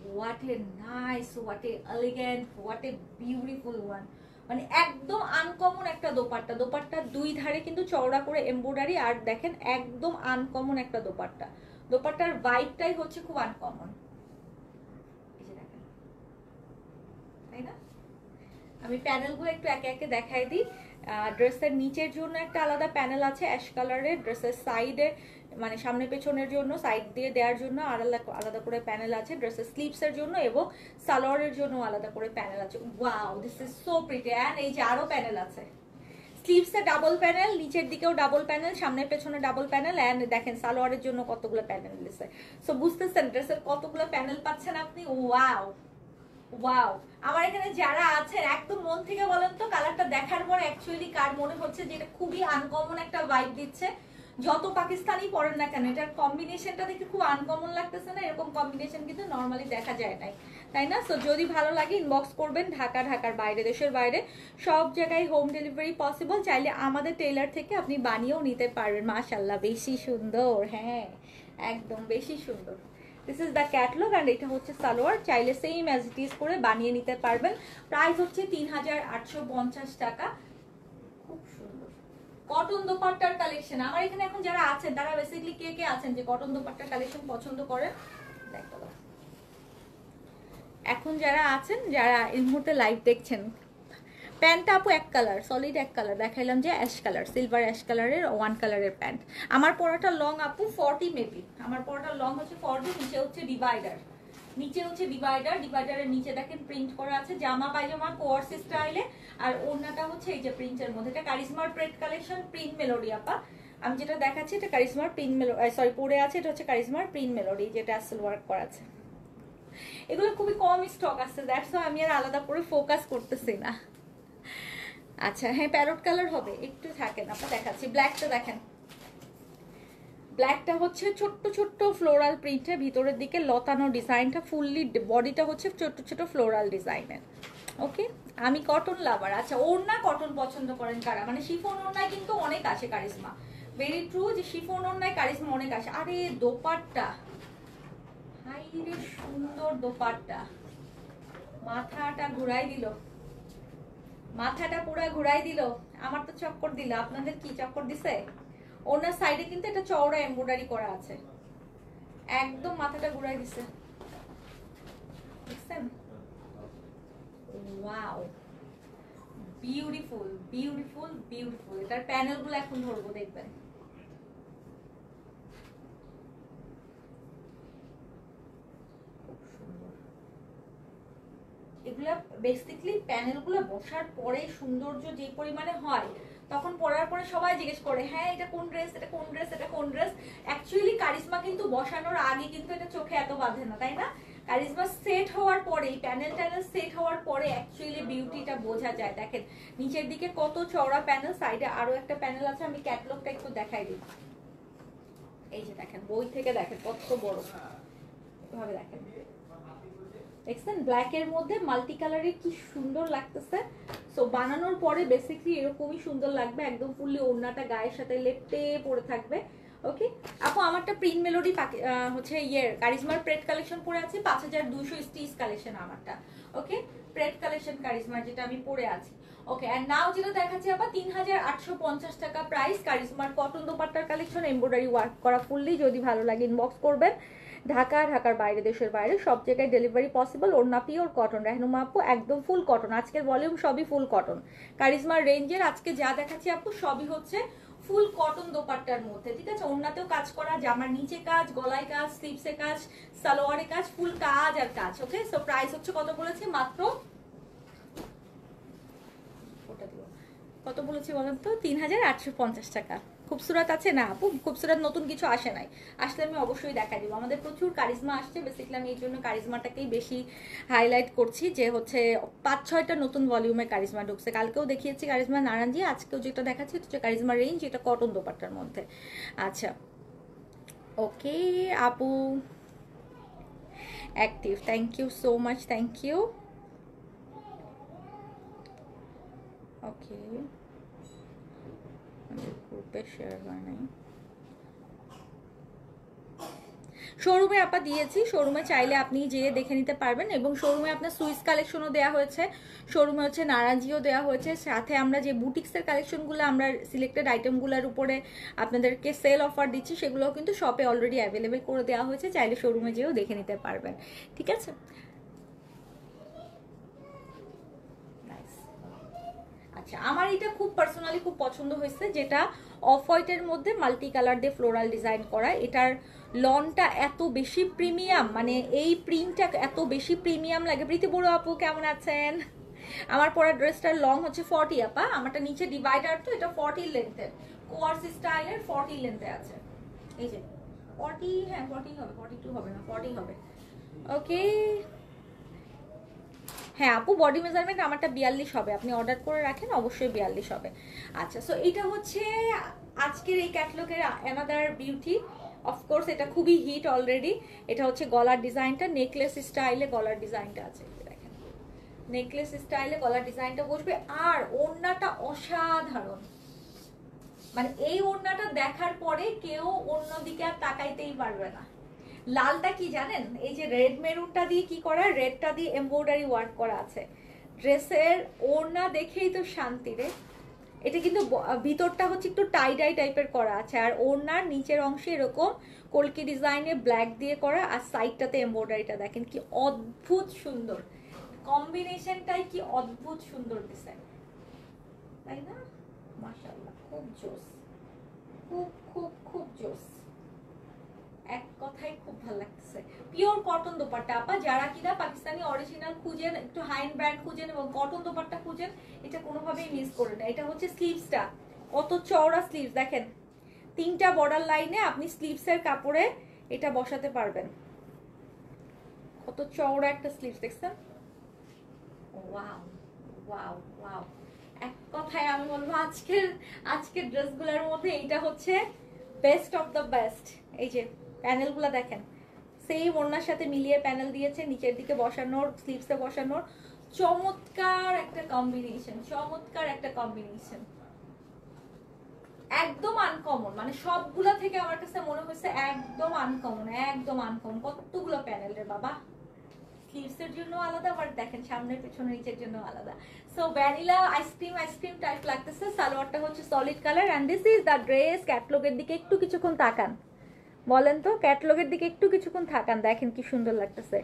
what a nice, what a elegant, what a beautiful one. মানে একদম আনকমন একটা দোপাট্টা। দোপাট্টার দুই ধারে কিন্তু চওড়া করে এমব্রয়ডারি, আর দেখেন একদম আনকমন একটা দোপাট্টা। দোপাট্টার ভাইবটাই হচ্ছে খুব আনকমন, এই যে দেখেন, তাই না? আমি প্যানেলগুলো একটু একে একে দেখাই দিই। ড্রেসের নিচের জন্য একটা আলাদা প্যানেল আছে অ্যাশ কালারের, ড্রেসের সাইডে মানে সামনে পেছনের জন্য সাইড দিয়ে দেওয়ার জন্য আলাদা করে প্যানেল আছে, ড্রেসের স্লিভসের জন্য এবং সালোয়ারের জন্য আলাদা করে প্যানেল আছে। Wow, this is so pretty. And এই যে আরো প্যানেল আছে, স্লিভসে ডাবল প্যানেল, নিচের দিকেও ডাবল প্যানেল, সামনে পেছনে ডাবল প্যানেল, এন্ড দেখেন সালোয়ারের জন্য কতগুলো প্যানেল দিয়েছে। সো বুঝতেছেন ড্রেসের কতগুলো প্যানেল পাচ্ছেন আপনি। Wow wow. আমার এখানে যারা আছেন একদম মন থেকে বলেন তো কালারটা দেখার পর অ্যাকচুয়ালি কার মনে হচ্ছে যে এটা খুবই আনকমন একটা ভাইব দিচ্ছে। যত পাকিস্তানি পরেন না কেন এটার কম্বিনেশনটা দেখে খুব আনকমন লাগতেছে না? এরকম কম্বিনেশন কিন্তু নর্মালি দেখা যায় নাই, তাই না? সো যদি ভালো লাগে ইনবক্স করবেন। ঢাকার বাইরে, দেশের বাইরে সব জায়গায় হোম ডেলিভারি পসিবল। চাইলে আমাদের টেইলার থেকে আপনি বানিয়েও নিতে পারবেন। মাশাআল্লাহ, বেশি সুন্দর, হ্যাঁ একদম বেশি সুন্দর। This is the catalogue and এটা হচ্ছে সালোয়ার। চাইলে সেম অ্যাজ ইট ইজ করে বানিয়ে নিতে পারবেন। প্রাইস হচ্ছে ৩,৮৫০ টাকা। খুব সুন্দর কটন দোপাট্টার কালেকশন। আমার এখানে এখন যারা আছেন তারা বেসিক্যালি কে কে আছেন যে কটন দোপাট্টার কালেকশন পছন্দ করেন? দেখো এখন যারা আছেন, যারা এই মুহূর্তে লাইভ দেখছেন, প্যান্টটা আপু এক কালার, সলিড এক কালার দেখাইলাম যে অ্যাশ কালার, সিলভার অ্যাশ কালারের ওয়ান কালারের প্যান্ট। আমার পরাটা লং আপু 40 মেবি, আমার পরাটা লং হচ্ছে 40, নিচে হচ্ছে ডিভাইডার, নিচে হচ্ছে ডিভাইডার, ডিভাইডারের নিচে দেখেন প্রিন্ট করা আছে জামা পায়জামা কোয়ার্স স্টাইলে। আর ওড়নাটা হচ্ছে এই যে প্রিন্টের মধ্যে, এটা কারিজমার প্রেট কালেকশন, প্রিন্ট মেলোডি আপা। আমি যেটা দেখাচ্ছি এটা কারিজমার প্রিন্ট মেলোডি, সরি পরে আছে, এটা হচ্ছে কারিজমার প্রিন্ট মেলোডি যেটা আসল ওয়ার্ক করা আছে। এগুলো খুবই কম স্টক আছে, দ্যাটস ওয়াই আমি আর আলাদা করে ফোকাস করতেছি না। আচ্ছা হ্যাঁ, প্যারট কালার হবে, একটু থাকেন আপা দেখাচ্ছি। ব্ল্যাকটা দেখেন, ব্ল্যাকটা হচ্ছে ছোট্ট ছোট্ট ফ্লোরাল প্রিন্টের, ভিতরের দিকে লতানো ডিজাইনটা, ফুললি বডিটা হচ্ছে ছোট্ট ছোট ফ্লোরাল ডিজাইনের। ওকে, আমি কটন লাভার। আচ্ছা ওড়না কটন পছন্দ করেন কারা? মানে শিফন ওড়নায় কিন্তু অনেক আসে কারিজমা, ভেরি ট্রু যে শিফন ওড়নায় কারিজমা অনেক আসে। আরে দোপাট্টা, হাই রে সুন্দর দোপাট্টা, মাথাটা ঘুরাই দিল, মাথাটা পুরা ঘুরাই দিল। আমার তো চক্কর দিল, আপনাদের কি চক্কর দিছে? ওনার সাইডে কিন্তু এটা চওড়া এমব্রয়ডারি করা আছে, একদম মাথাটা ঘুরাই দিছে, দেখছেন? Wow, beautiful beautiful beautiful. এটার প্যানেলগুলো এখন ধরবো, দেখবেন এগুলা বেসিক্যালি প্যানেলগুলো বসার পরে সৌন্দর্য যে পরিমাণে হয়, তখন পরার পরে সবাই জিজ্ঞেস করে হ্যাঁ এটা কোন ড্রেস, এটা কোন ড্রেস, এটা কোন ড্রেস। অ্যাকচুয়ালি কারিজমা কিন্তু বসানোর আগে কিন্তু এটা চোখে এত বাঁধে না, তাই না? কারিজমা সেট হওয়ার পরে, প্যানেল ট্যানেল সেট হওয়ার পরে অ্যাকচুয়ালি বিউটিটা বোঝা যায়। দেখেন নিচের দিকে কত চওড়া প্যানেল, সাইডে আরো একটা প্যানেল আছে, আমি ক্যাটলগটা একটু দেখাই দিই। এই যে দেখেন, বই থেকে দেখেন কত বড়, এভাবে দেখেন, দেখছেন ব্ল্যাকের মধ্যে মাল্টি কালারের কি সুন্দর লাগতেছে। সো বানানোর পরে বেসিক্যালি এরকমই সুন্দর লাগবে, একদম ফুললি ওড়নাটা গায়ের সাথে লেপটে পরে থাকবে। ওকে আপু, আমারটা প্রিন্ট মেলোডি হচ্ছে ইয়ের কারিজমার প্রেট কালেকশন পরে আছে, 5200 স্টিচ কালেকশন আমারটা। ওকে, প্রেট কালেকশন কারিজমার যেটা আমি পরে আছি। ওকে, এন্ড নাও যেটা দেখাচ্ছি আপা ৩,৮৫০ টাকা প্রাইস, কারিজমার কটন দোপাট্টার কালেকশন, এমব্রয়ডারি ওয়ার্ক করা ফুললি। যদি ভালো লাগে ইনবক্স করবেন। ঢাকার বাইরে, দেশের বাইরে সব জায়গায় ডেলিভারি পসিবল। ওড়না পিওর কটন, রেহনুমা আপু একদম ফুল কটন। আজকের ভলিউম সবই ফুল কটন। কারিজমার রেঞ্জের আজকে যা দেখাচ্ছি আপু সবই হচ্ছে ফুল কটন দোপাট্টার মধ্যে, ঠিক আছে? ওড়নাতেও কাজ করা, জামার নিচে কাজ, গলায় কাজ, স্লিভসে কাজ, সালোয়ারে কাজ, ফুল কাজ আর কাজ। ওকে, সো প্রাইস হচ্ছে কত বলেছি? মাত্র কত বলেছি বলেন তো? ৩,৮৫০ টাকা। খুবসুরত আছে না আপু? খুবসুরত নতুন কিছু আসে নাই, আসলে আমি অবশ্যই দেখা দিব। আমাদের প্রচুর কারিজমা আসছে, বেসিক্যালি আমি এই জন্য কারিজমাটাকেই বেশি হাইলাইট করছি, যে হচ্ছে ৫-৬টা নতুন ভলিউমের কারিজমা ঢুকছে। কালকেও দেখিয়েছি কারিজমা নারায়ণজি, আজকেও যেটা দেখাচ্ছি হচ্ছে কারিজমা রেঞ্জ, এটা কটন দোপাট্টার মধ্যে। আচ্ছা ওকে আপু, active, thank you so much, thank you. Okay, গ্রুপে শেয়ার হয় নাই, শোরুমে আপা দিয়েছি, শোরুমে চাইলে আপনি যেয়ে দেখে নিতে পারবেন। এবং শোরুমে আপনার সুইস কালেকশনও দেওয়া হয়েছে, শোরুমে হচ্ছে নারাজিও দেওয়া হয়েছে, সাথে আমরা যে বুটিক্সের কালেকশনগুলো আমরা সিলেক্টেড আইটেমগুলোর উপরে আপনাদেরকে সেল অফার দিচ্ছি সেগুলোও কিন্তু শপে অলরেডি অ্যাভেলেবেল করে দেওয়া হয়েছে, চাইলে শোরুমে যেয়েও দেখে নিতে পারবেন। ঠিক আছে, আচ্ছা আমার এটা খুব পার্সোনালি খুব পছন্দ হয়েছে, যেটা অফ হোয়াইটের মধ্যে মাল্টি কালার দিয়ে ফ্লোরাল ডিজাইন করা। এটার লনটা এত বেশি প্রিমিয়াম, মানে এই প্রিন্টটা এত বেশি প্রিমিয়াম লাগে। প্রীতি বড় আপু কেমন আছেন? আমার পরা ড্রেসটার লং হচ্ছে 40 আপা, আমারটা নিচে ডিভাইডার, তো এটা 40 লেন্থের, কোয়ার্স স্টাইলের 40 লেন্থে আছে। এই যে 40, হ্যাঁ 40 হবে, 42 হবে না, 40 হবে। ওকে, হ্যাঁ আপু বডি মেজারমেন্ট আমারটা 42 হবে, আপনি অর্ডার করে রাখেন, অবশ্যই 42 হবে। আচ্ছা, সো এটা হচ্ছে আজকের এই ক্যাটালগের অ্যানাদার বিউটি। অফকোর্স এটা খুবই হিট অলরেডি। এটা হচ্ছে গলার ডিজাইনটা, নেকলেস স্টাইলে গলার ডিজাইনটা আছে, দেখেন নেকলেস স্টাইলে গলার ডিজাইনটা বসবে। আর ওড়নাটা অসাধারণ, মানে এই ওড়নাটা দেখার পরে কেউ অন্যদিকে আর তাকাইতেই পারবে না। লালটা কি জানেন, এই যে রেড মেরুনটা দিয়ে কি করা, রেডটা দিয়ে এমব্রয়ডারি ওয়ার্ক করা আছে। ড্রেসের ওড়না দেখেই তো শান্তি রে। এটা কিন্তু ভিতরটা হচ্ছে একটু টাই ডাই টাইপের করা আছে, আর ওড়নার নিচের অংশে এরকম কলকি ডিজাইনে ব্ল্যাক দিয়ে করা, আর সাইডটাতে এমব্রয়ডারিটা দেখেন কি অদ্ভুত সুন্দর, কম্বিনেশনটাই কি অদ্ভুত সুন্দর ডিজাইন, তাই না? মাশাআল্লাহ, খুব জোস, খুব খুব খুব জোস, এক কথায় খুব ভালো লাগছে। পিওর কটন দোপাট্টা আপা, যারা কিনা পাকিস্তানি অরিজিনাল খুঁজেন, একটু হাই এন্ড ব্র্যান্ড খুঁজেন এবং কটন দোপাট্টা খুঁজেন, এটা কোনোভাবেই মিস করে না। এটা হচ্ছে স্লিভসটা, কত চওড়া স্লিভস দেখেন, 3টা বর্ডার লাইনে আপনি স্লিভসের কাপড়ে এটা বসাতে পারবেন। কত চওড়া একটা স্লিভস দেখছেন, ওয়াও ওয়াও ওয়াও। এক কথায় আমি বলবো আজকের ড্রেসগুলোর মধ্যে এইটা হচ্ছে বেস্ট অফ দ্য বেস্ট। এই যে প্যানেলগুলো দেখেন, সেই ওড়নার সাথে মিলিয়ে প্যানেল দিয়েছে, নিচের দিকে বসানোর, স্লিভসে বসানোর, চমৎকার একটা কম্বিনেশন, চমৎকার একটা কম্বিনেশন, একদম আনকমন। মানে সবগুলা থেকে আমার কাছে মনে হয়েছে একদম আনকমন, একদম আনকমন। কতগুলো প্যানেল রে বাবা, স্লিভসের জন্য আলাদা, আবার দেখেন সামনের পেছনে নিচের জন্য আলাদা। সো ভ্যানিলা আইসক্রিম টাইপ লাগতেছে। সালোয়ারটা হচ্ছে solid colour, and this is the dress. ক্যাটলগের দিকে একটু কিছুক্ষণ তাকান, বলেন তো ক্যাটলগের দিকে একটু কিছুক্ষণ থাকান, দেখেন কি সুন্দর লাগতেছে।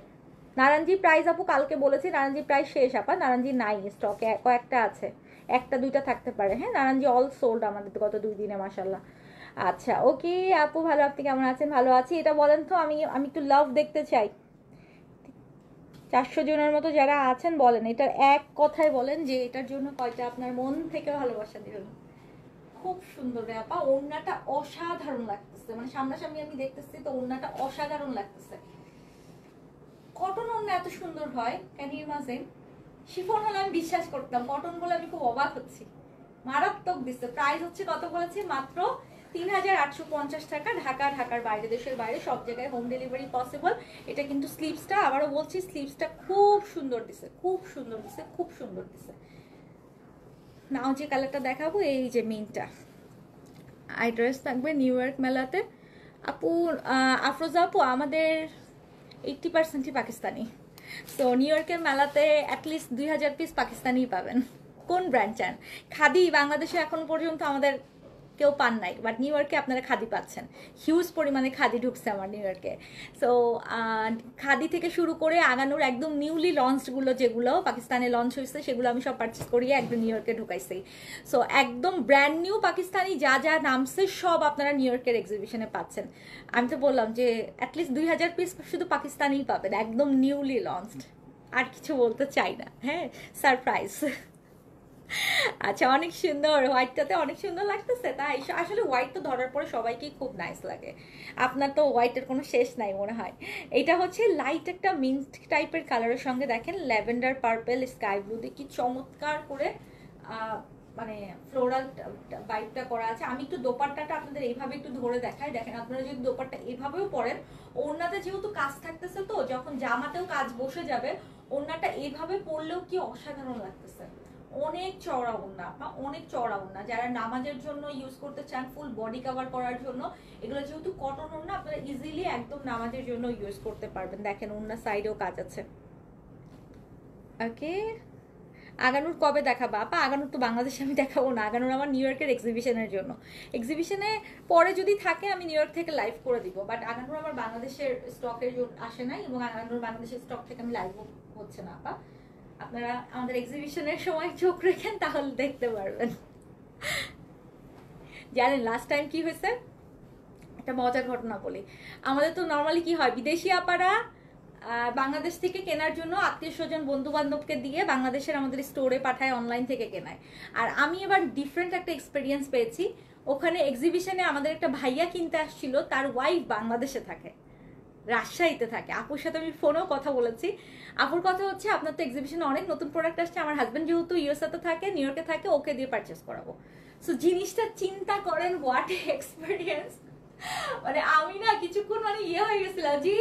নারায়ণজি প্রাইস আপু কালকে বলেছি, নারায়ণজি প্রাইস শেষ আপা, নারায়ণজি নাই স্টকে, কয়েকটা আছে, একটা দুইটা থাকতে পারে। হ্যাঁ নারায়ণজি অল সোল্ড আমাদের গত 2 দিনে মাশাল্লাহ। আচ্ছা ওকে আপু, ভালো, আপনি কেমন আছেন? ভালো আছি। এটা বলেন তো, আমি একটু লাভ দেখতে চাই। 400 জনের মতো যারা আছেন বলেন, এটার এক কথায় বলেন যে এটার জন্য কয়টা আপনার মন থেকে ভালোবাসা দিলেন। খুব সুন্দর রে আপা, ওড়নাটা অসাধারণ লাগতেছে, মানে সামনাসামনি আমি দেখতেছি তো ওড়নাটা অসাধারণ লাগতেছে। কটন ওড়না এত সুন্দর হয়, ক্যান ইউ ইমাজিন? শিফন হলে আমি বিশ্বাস করতাম, কটন বলে আমি খুব অবাক হচ্ছি, মারাত্মক দিচ্ছে। প্রাইস হচ্ছে কত বলেছি, মাত্র 3850 টাকা। ঢাকার বাইরে, দেশের বাইরে সব জায়গায় হোম ডেলিভারি পসিবল। এটা কিন্তু স্লিভসটা, আবারও বলছি স্লিভসটা খুব সুন্দর দিছে, খুব সুন্দর দিছে, খুব সুন্দর দিছে। নাও যে কালারটা দেখাবো, এই যে মিনটা আই ড্রেস থাকবে নিউ ইয়র্ক মেলাতে। আপু আফরোজা আপু, আমাদের 80%ই পাকিস্তানি, সো নিউ ইয়র্কের মেলাতে অ্যাটলিস্ট 2000 পিস পাকিস্তানি পাবেন। কোন ব্র্যান্ড চান? খাদি বাংলাদেশে এখন পর্যন্ত আমাদের কেউ পান নাই, বাট নিউ ইয়র্কে আপনারা খাদি পাচ্ছেন, হিউজ পরিমাণে খাদি ঢুকছে আমার নিউ ইয়র্কে। সো খাদি থেকে শুরু করে আগানোর একদম নিউলি লঞ্চগুলো, যেগুলো পাকিস্তানে লঞ্চ হয়েছে সেগুলো আমি সব পারচেস করিয়ে একদম নিউ ইয়র্কে ঢুকাইছি। সো একদম ব্র্যান্ড নিউ পাকিস্তানি যা যা নামছে সব আপনারা নিউ ইয়র্কের এক্সিবিশনে পাচ্ছেন। আমি তো বললাম যে অ্যাটলিস্ট 2000 পিস শুধু পাকিস্তানিই পাবেন, একদম নিউলি লঞ্চড। আর কিছু বলতে চাই না, হ্যাঁ সারপ্রাইজ। আচ্ছা অনেক সুন্দর, হোয়াইটটাতে অনেক সুন্দর লাগতেছে। তাই আসলে হোয়াইট তো ধরার পরে সবাইকেই খুব নাইস লাগে, আপনার তো হোয়াইটের কোনো শেষ নাই মনে হয়। এটা হচ্ছে লাইট একটা মিন্ট টাইপের কালারের সঙ্গে দেখেন ল্যাভেন্ডার পার্পেল স্কাই ব্লু দিয়ে কি চমৎকার করে মানে ফ্লোরাল বাইটটা করা আছে। আমি একটু দোপাট্টাটা আপনাদের এইভাবে একটু ধরে দেখাই। দেখেন আপনারা যদি দোপাট্টা এইভাবেও পরেন, ওড়নাতে যেহেতু কাজ থাকতেছে, তো যখন জামাতেও কাজ বসে যাবে, ওড়নাটা এইভাবে পরলেও কি অসাধারণ লাগতেছে। অনেক চওড়া ওড়না, অনেক চওড়া ওড়না। যারা নামাজের জন্য ইউজ করতে চান, ফুল বডি কভার করার জন্য, এগুলো যেহেতু কটন ওড়না, আপনারা ইজিলি একদম নামাজের জন্য ইউজ করতে পারবেন। দেখেন ওড়না সাইডেও কাজ আছে। ওকে, আগানুর কবে দেখাবা আপা? আগানুর তো বাংলাদেশে আমি দেখাবো না, আগানুর আমার নিউ ইয়র্কের এক্সিবিশনের জন্য। এক্সিবিশনে পরে যদি থাকে আমি নিউ ইয়র্ক থেকে লাইভ করে দিব, বাট আগানুর আমার বাংলাদেশের স্টকের আসে নাই, এবং আগানুর বাংলাদেশের স্টক থেকে আমি লাইভ হচ্ছে না আপা। আপনারা আমাদের এক্সিবিশনের সময় চোখ রেখেন, তাহলে দেখতে পারবেন। জানেন লাস্ট টাইম কি হয়েছে? একটা মজার ঘটনা বলি। আমাদের তো নর্মালি কি হয়, বিদেশি আপারা বাংলাদেশ থেকে কেনার জন্য আত্মীয় স্বজন বন্ধু বান্ধবকে দিয়ে বাংলাদেশের আমাদের স্টোরে পাঠায়, অনলাইন থেকে কেনায়। আর আমি এবার ডিফারেন্ট একটা এক্সপিরিয়েন্স পেয়েছি। ওখানে এক্সিবিশনে আমাদের একটা ভাইয়া কিনতে আসছিল, তার ওয়াইফ বাংলাদেশে থাকে, রাজশাহীতে থাকে। আপুর সাথে আমি ফোনেও কথা বলেছি। আপুর কথা হচ্ছে, আপনার তো এক্সিবিশনে অনেক নতুন প্রোডাক্ট আসছে, আমার হাজব্যান্ড যেহেতু ইউএসএতে থাকে, নিউ ইয়র্কে থাকে, ওকে দিয়ে পারচেস করাবো। সো জিনিসটা চিন্তা করেন, হোয়াট এক্সপিরিয়েন্স। মানে আমি না কিছুক্ষণ মানে হয়ে গেছিলাম যে,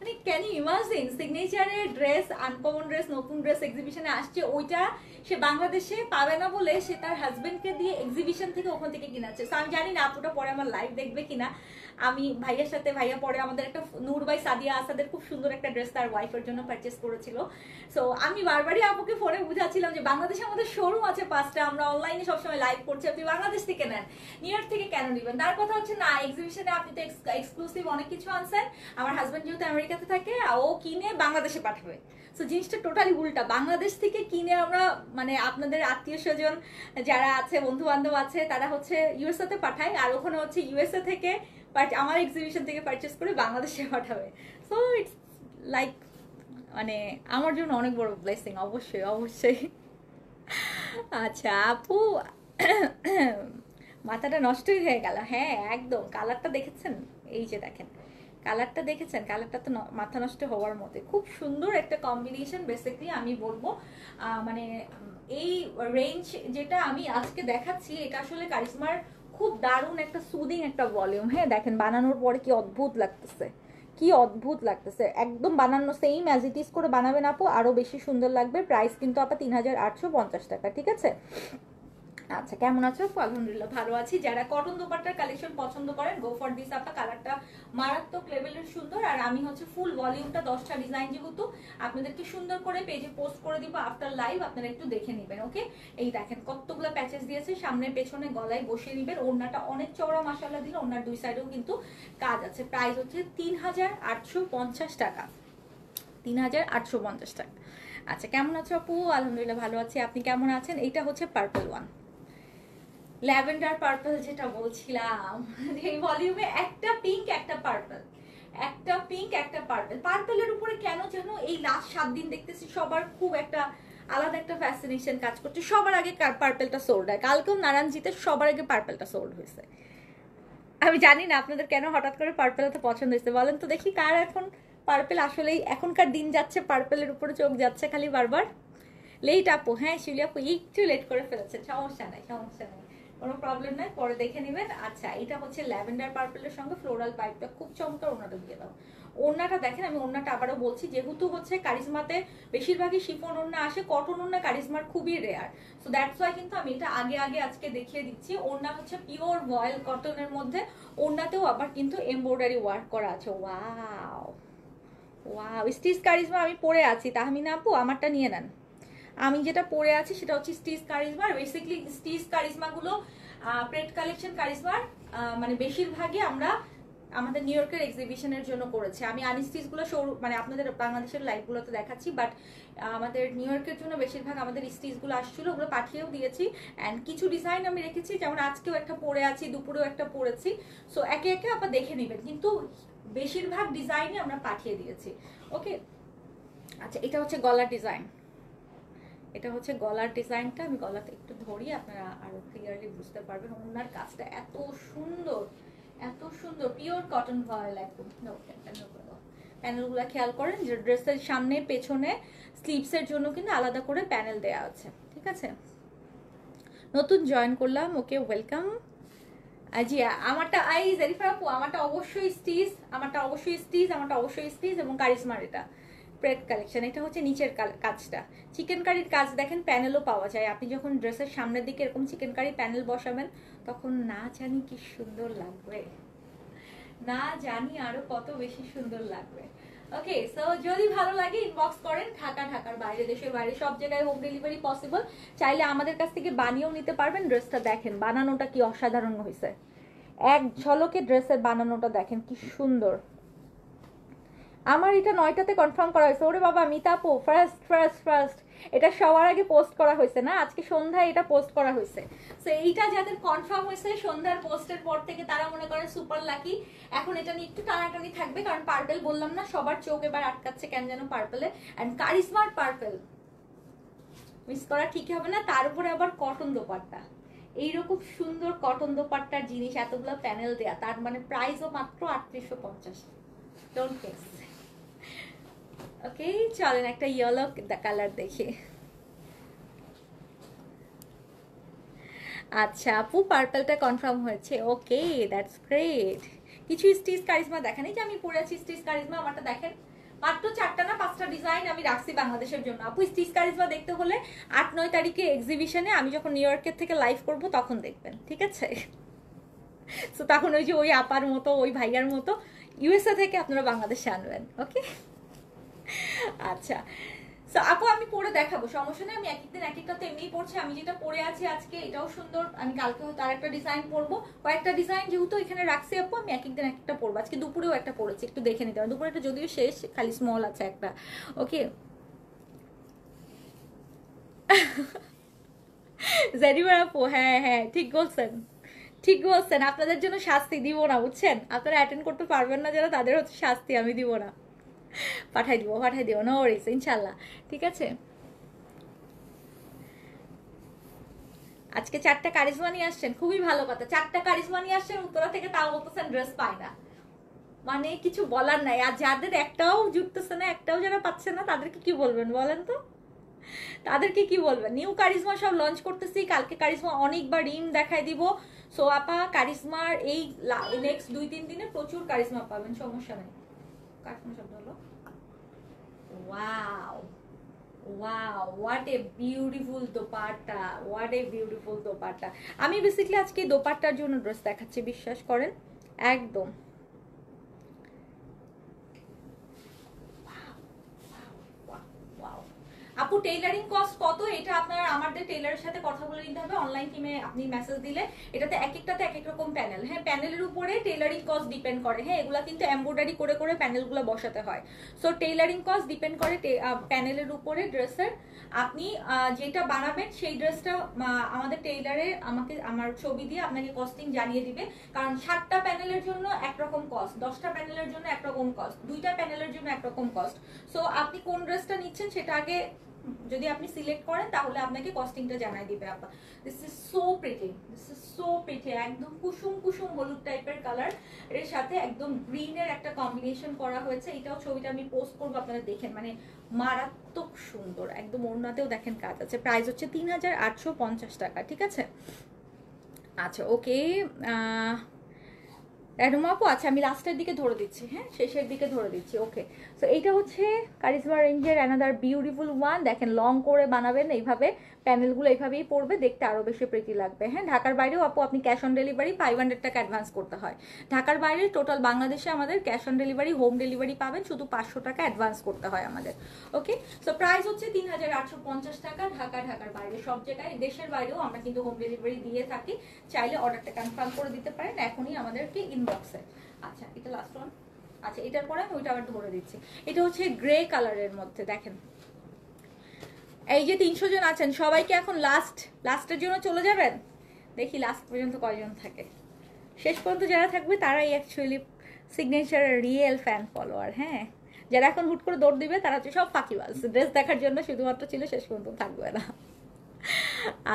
মানে ক্যান ইউ ইমাজিন, সিগনেচারের ড্রেস, আনকমন ড্রেস, নতুন ড্রেস এক্সিবিশনে আসছে, ওইটা সে বাংলাদেশে পাবে না বলে সে তার হাজবেন্ডকে দিয়ে এক্সিবিশন থেকে ওখান থেকে কিনাচ্ছে। আমি জানি না আপুটা পরে আমার লাইভ দেখবে কিনা। আমি ভাইয়ার সাথে, ভাইয়া পরে আমাদের একটা নূর বাই সাদিয়া আসাদের খুব সুন্দর একটা ড্রেস তার ওয়াইফের জন্য পারচেস করেছিল। সো আমি বারবারই আপুকে ফোনে বুঝাচ্ছিলাম যে বাংলাদেশে আমাদের শোরুম আছে 5টা, আমরা অনলাইনে সবসময় লাইভ করছি, আপনি বাংলাদেশ থেকে নেন, নিউ ইয়র্ক থেকে কেন নেবেন? তার কথা হচ্ছে না, এক্সিবিশনে আপনি তো এক্সক্লুসিভ অনেক কিছু আনছেন, আমার হাজব্যান্ড যেহেতু আমেরিকাতে থাকে, ও কিনে বাংলাদেশে পাঠাবে। সো জিনিসটা টোটালি উল্টা, বাংলাদেশ থেকে কিনে আমরা মানে আপনাদের আত্মীয় স্বজন যারা আছে, বন্ধু বান্ধব আছে, তারা হচ্ছে ইউএসএ তে পাঠায়, আর ওখানে হচ্ছে ইউএসএ থেকে আমার এক্সিবিশন থেকে পারচেস করে বাংলাদেশে পাঠাবে। সো ইটস লাইক, মানে আমার জন্য অনেক বড় ব্লেসিং। অবশ্যই অবশ্যই। আচ্ছা আপু, মাথাটা নষ্টই হয়ে গেল। হ্যাঁ একদম, কালারটা দেখেছেন? এই যে দেখেন কালারটা দেখেছেন? কালারটা তো মাথা নষ্ট হওয়ার মতো, খুব সুন্দর একটা কম্বিনেশন। বেসিক্যালি আমি বলবো মানে এই রেঞ্জ যেটা আমি আজকে দেখাচ্ছি, এটা আসলে কারিশমার খুব দারুণ একটা সুদিং একটা ভলিউম। হ্যাঁ দেখেন বানানোর পরে কি অদ্ভুত লাগতেছে, কি অদ্ভুত লাগতেছে। একদম বানানো সেম অ্যাজ ইট ইজ করে বানাবেন আপু, আরো বেশি সুন্দর লাগবে। প্রাইস কিন্তু আপা 3850 টাকা, ঠিক আছে? আচ্ছা কেমন আছো? আলহামদুলিল্লাহ ভালো আছি। যারা কটন দোপাট্টার কালেকশন পছন্দ করেন, গো ফর দিস আপা। কালারটা মারাত্মক লেভেলের সুন্দর। আর আমি হচ্ছে ফুল ভলিউমটা 10টা ডিজাইন যেহেতু আপনাদেরকে সুন্দর করে পেজে পোস্ট করে দিব আফটার লাইভ, আপনারা একটু দেখে নেবেন। ওকে, এই দেখেন কতগুলো প্যাচেস দিয়েছে, সামনে পেছনে গলায় বসিয়ে নেবেন। ওড়নাটা অনেক চওড়া মাশাআল্লাহ দিলে, ওড়নার দুই সাইডেও কিন্তু কাজ আছে। প্রাইস হচ্ছে 3850 টাকা, 3850 টাকা। আচ্ছা কেমন আছো আপু? আলহামদুলিল্লাহ ভালো আছি, আপনি কেমন আছেন? এইটা হচ্ছে পার্পল ওয়ান, ল্যাভেন্ডার পার্পল যেটা বলছিলাম। এই ভলিউমে একটা পিঙ্ক একটা পার্পল, একটা পিঙ্ক একটা পার্পল। পার্পলের উপরে কেন যেন এই লাস্ট 7 দিন দেখতেছি সবার খুব একটা আলাদা একটা ফ্যাসিনেশন কাজ করছে। সবার আগে পার্পলটা সোল্ড হয়, কালকেও নারায়ণজিতে সবার আগে পার্পলটা সোল্ড হয়েছে। আমি জানি না আপনাদের কেন হঠাৎ করে পার্পল এত পছন্দ হয়েছে, বলেন তো দেখি কার এখন পার্পল আসলেই এখনকার দিন যাচ্ছে, পার্পলের উপরে চোখ যাচ্ছে খালি বারবার। লেট আপু, হ্যাঁ শিউলি আপু একটু লেট করে ফেলেছেন, সমস্যা নাই সমস্যা নাই, কোনো প্রবলেম নাই, পরে দেখে নেবেন। আচ্ছা এটা হচ্ছে ল্যাভেন্ডার পার্পলের সঙ্গে ফ্লোরাল পাইপটা খুব চমৎকার। ওনাটা দিয়ে দাও, ওড়নাটা দেখেন। আমি ওড়নাটা আবারও বলছি, যেহেতু হচ্ছে কারিজমাতে বেশিরভাগই শিফন ওড়না আসে, কটন ওড়না কারিজমার খুবই রেয়ার। সো দ্যাটস ওয়াই কিন্তু আমি এটা আগে আগে আজকে দেখিয়ে দিচ্ছি। ওড়না হচ্ছে পিওর ভয়েল কটনের মধ্যে, ওড়নাতেও আবার কিন্তু এমব্রয়ডারি ওয়ার্ক করা আছে। ওয়াও ওয়াও, স্টিচ কারিজমা আমি পরে আছি, তাহমিনা আপু আমারটা নিয়ে নেন। আমি যেটা পরে আছি সেটা হচ্ছে স্টিচ কারিজমার। বেসিক্যালি স্টিচ কারিজমাগুলো প্রেট কালেকশন কারিজমার মানে বেশিরভাগই আমরা আমাদের নিউ ইয়র্কের এক্সিবিশনের জন্য করেছি। আমি আনস্টিচগুলো মানে আপনাদের বাংলাদেশের লাইভগুলোতে দেখাচ্ছি, বাট আমাদের নিউ ইয়র্কের জন্য বেশিরভাগ আমাদের স্টিচগুলো আসছিল, ওগুলো পাঠিয়েও দিয়েছি। অ্যান্ড কিছু ডিজাইন আমি রেখেছি, যেমন আজকেও একটা পরে আছি, দুপুরেও একটা পরেছি। সো একে একে আপনারা দেখে নেবেন, কিন্তু বেশিরভাগ ডিজাইনই আমরা পাঠিয়ে দিয়েছি। ওকে আচ্ছা এটা হচ্ছে গলার ডিজাইন, এটা হচ্ছে গলার ডিজাইনটা। আমি গলাতে একটু ধরি, আপনারা আরো ক্লিয়ারলি বুঝতে পারবেন। ওনার কাজটা এত সুন্দর, এত সুন্দর, পিওর কটন ভয়েল একদম। প্যানেলগুলো খেয়াল করেন যে ড্রেসের সামনে পেছনে স্লিভসের জন্য কিন্তু আলাদা করে প্যানেল দেয়া আছে, ঠিক আছে? নতুন জয়েন করলাম, ওকে ওয়েলকাম। জি আমারটা জারিফা আপু, আমারটা অবশ্যই স্টিচ, আমারটা অবশ্যই স্টিচ, আমারটা অবশ্যই স্টিচ এবং কারিজমার এটা প্রেড কালেকশন। এটা হচ্ছে নিচের কাজটা চিকেন কারির কাজ, দেখেন প্যানেলও পাওয়া যায়। আপনি যখন ড্রেসের সামনের দিকে এরকম চিকেন কারি প্যানেল বসাবেন তখন না জানি কি সুন্দর লাগবে, না জানি আরো কত বেশি সুন্দর লাগবে। ওকে, সো যদি ভালো লাগে ইনবক্স করেন। ঢাকার বাইরে, দেশের বাইরে সব জায়গায় হোম ডেলিভারি পসিবল। চাইলে আমাদের কাছ থেকে বানিয়েও নিতে পারবেন। ড্রেসটা দেখেন বানানোটা কি অসাধারণ হয়েছে, এক ঝলকে ড্রেসের বানানোটা দেখেন কি সুন্দর। আমার এটা 9টাতে কনফার্ম করা হয়েছে। ওরে বাবা মিতাপু, ফার্স্ট ফার্স্ট ফার্স্ট, এটা সবার আগে পোস্ট করা হয়েছে না, আজকে সন্ধ্যায় এটা পোস্ট করা হয়েছে। সো এইটা যাদের কনফার্ম হয়েছে সন্ধ্যার পোস্টের পর থেকে তারা মনে করেন সুপার লাকি। এখন এটা নিয়ে একটু টানাটানি থাকবে, কারণ পার্পেল বললাম না, সবার চোখ এবার আটকাচ্ছে কেন যেন পার্পেলে। অ্যান্ড কারিজমার পার্পেল মিস করা ঠিক হবে না। তার উপরে আবার কটন দোপাট্টা, এইরকম সুন্দর কটন দোপাট্টার জিনিস, এতগুলো প্যানেল দেয়া, তার মানে প্রাইসও মাত্র 3850। Don't guess. ওকে চলেন একটা ইয়েলো কালার দেখি। আচ্ছা আপু পার্পলটা কনফার্ম হয়েছে, ওকে দ্যাটস গ্রেট। কিছু স্টিচ কারিজমা দেখেন, এই যে আমি পরে আছি স্টিচ কারিজমা, আমারটা দেখেন মাত্র 4টা না 5টা ডিজাইন আমি রাখছি বাংলাদেশের জন্য। আপু স্টিচ কারিজমা দেখতে হলে 8-9 তারিখে এক্সিবিশনে আমি যখন নিউ ইয়র্কের থেকে লাইভ করব তখন দেখবেন, ঠিক আছে? তো তখন ওই যে ওই আপার মতো ওই ভাইয়ার মতো ইউএসএ থেকে আপনারা বাংলাদেশে আনবেন, ওকে? আচ্ছা সো আপু আমি পরে দেখাবো, সমস্যা নেই। আমি এক একদিন এক একটা তো এমনিই পড়ছি। আমি যেটা পরে আছি আজকে এটাও সুন্দর, আমি কালকে হয়তো আরেকটা ডিজাইন পরবো। কয়েকটা ডিজাইন যেহেতু এখানে রাখছি আপু, আমি এক একদিন এক একটা পরবো। আজকে দুপুরেও একটা পরেছি, একটু দেখে নিতে হবে। দুপুরে একটা যদিও শেষ, খালি স্মল আছে একটা, ওকে? জারিবার আপু হ্যাঁ হ্যাঁ ঠিক বলছেন, ঠিক বলছেন। আপনাদের জন্য শাস্তি দিব না, বুঝছেন? আপনারা অ্যাটেন্ড করতে পারবেন না যারা, তাদের হচ্ছে শাস্তি, আমি দিব না। পাঠাই দিব, নো ওয়ারিস, ইনশাল্লাহ। ঠিক আছে, আজকে 4টা কারিজমা নিয়ে আসছেন, খুবই ভালো কথা। 4টা কারিজমা নিয়ে আসছেন উত্তরা থেকে, তাও বলতেছেন ড্রেস পায় না, মানে কিছু বলার নাই। আর যাদের একটাও জুটতেছে না, একটাও যারা পাচ্ছে না, তাদেরকে কি বলবেন বলেন তো? তাদেরকে কি বলবেন? নিউ কারিজমা সব লঞ্চ করতেছি, কালকে কারিজমা অনেকবার রিম দেখাই দিব। সো আপা কারিজমার এই নেক্সট 2-3 দিনে প্রচুর কারিজমা পাবেন, সমস্যা নেই। কার ফোন শব্দ হলো? Wow wow, what a beautiful dupatta, what a beautiful dupatta. আমি বেসিক্যালি আজকে দোপাট্টার জন্য ড্রেস দেখাচ্ছি, বিশ্বাস করেন একদম। আপু টেইলারিং কস্ট কত? এটা আপনার আমাদের টেইলারের সাথে কথা বলে নিতে হবে। অনলাইন টিমে আপনি মেসেজ দিলে, এটাতে এক একটাতে এক এক রকম প্যানেল। হ্যাঁ, প্যানেলের উপরে টেইলারিং কস্ট ডিপেন্ড করে। হ্যাঁ, এগুলা কিন্তু এমব্রয়ডারি করে করে প্যানেলগুলো বসাতে হয়। সো টেইলারিং কস্ট ডিপেন্ড করে প্যানেলের উপরে ড্রেসের। আপনি যেটা বানাবেন সেই ড্রেসটা আমাদের টেইলারে আমাকে আমার ছবি দিয়ে আপনাকে কস্টিং জানিয়ে দিবে। কারণ 7টা প্যানেলের জন্য একরকম কস্ট, 10টা প্যানেলের জন্য একরকম কস্ট, 2টা প্যানেলের জন্য একরকম কস্ট। সো আপনি কোন ড্রেসটা নিচ্ছেন সেটা আগে যদি আপনি সিলেক্ট করেন তাহলে আপনাকে কস্টিংটা জানাই দিবে আপা। This is so pretty, this is so pretty. একদম কুসুম কুসুম হলুদ টাইপের কালার, এর সাথে একদম গ্রিনের একটা কম্বিনেশন করা হয়েছে। এটাও ছবিটা আমি পোস্ট করবো, আপনারা দেখেন, মানে মারাত্মক সুন্দর। একদম ওড়নাতেও দেখেন কাজ আছে। প্রাইস হচ্ছে 3850 টাকা, ঠিক আছে? আচ্ছা ওকে র্যাডমা আপু, আচ্ছা আমি লাস্টের দিকে ধরে দিচ্ছি, হ্যাঁ শেষের দিকে ধরে দিচ্ছি, ওকে? সো এইটা হচ্ছে কারিজমা রেঞ্জের অ্যানাদার বিউটিফুল ওয়ান। দেখেন লং করে বানাবেন এইভাবে, প্যানেলগুলো এইভাবেই পড়বে, দেখতে আরও বেশি প্রিটি লাগবে। হ্যাঁ, ঢাকার বাইরেও আপু আপনি ক্যাশ অন ডেলিভারি 500 টাকা অ্যাডভান্স করতে হয়। ঢাকার বাইরে টোটাল বাংলাদেশে আমাদের cash on delivery, home delivery পাবেন, শুধু 500 টাকা অ্যাডভান্স করতে হয় আমাদের, ওকে? সো প্রাইস হচ্ছে 3850 টাকা। ঢাকার বাইরে সব জায়গায়, দেশের বাইরেও আমরা কিন্তু হোম ডেলিভারি দিয়ে থাকি। চাইলে অর্ডারটা কনফার্ম করে দিতে পারেন এখনই আমাদেরকে ইনবক্সে। আচ্ছা এটা লাস্ট ওয়ান। আচ্ছা এটার পরে আমি ওইটা আবার ধরে দিচ্ছি। এটা হচ্ছে গ্রে কালারের মধ্যে, দেখেন এই যে 300 জন আছেন সবাইকে এখন লাস্টের জন্য চলে যাবেন। দেখি লাস্ট পর্যন্ত কয়জন থাকে। শেষ পর্যন্ত যারা থাকবে তারাই অ্যাকচুয়ালি সিগনেচারের রিয়েল ফ্যান ফলোয়ার। হ্যাঁ, যারা এখন হুট করে দৌড় দিবে তারা হচ্ছে সব ফাঁকিবাজ, ড্রেস দেখার জন্য শুধুমাত্র ছিল, শেষ পর্যন্ত থাকবে না।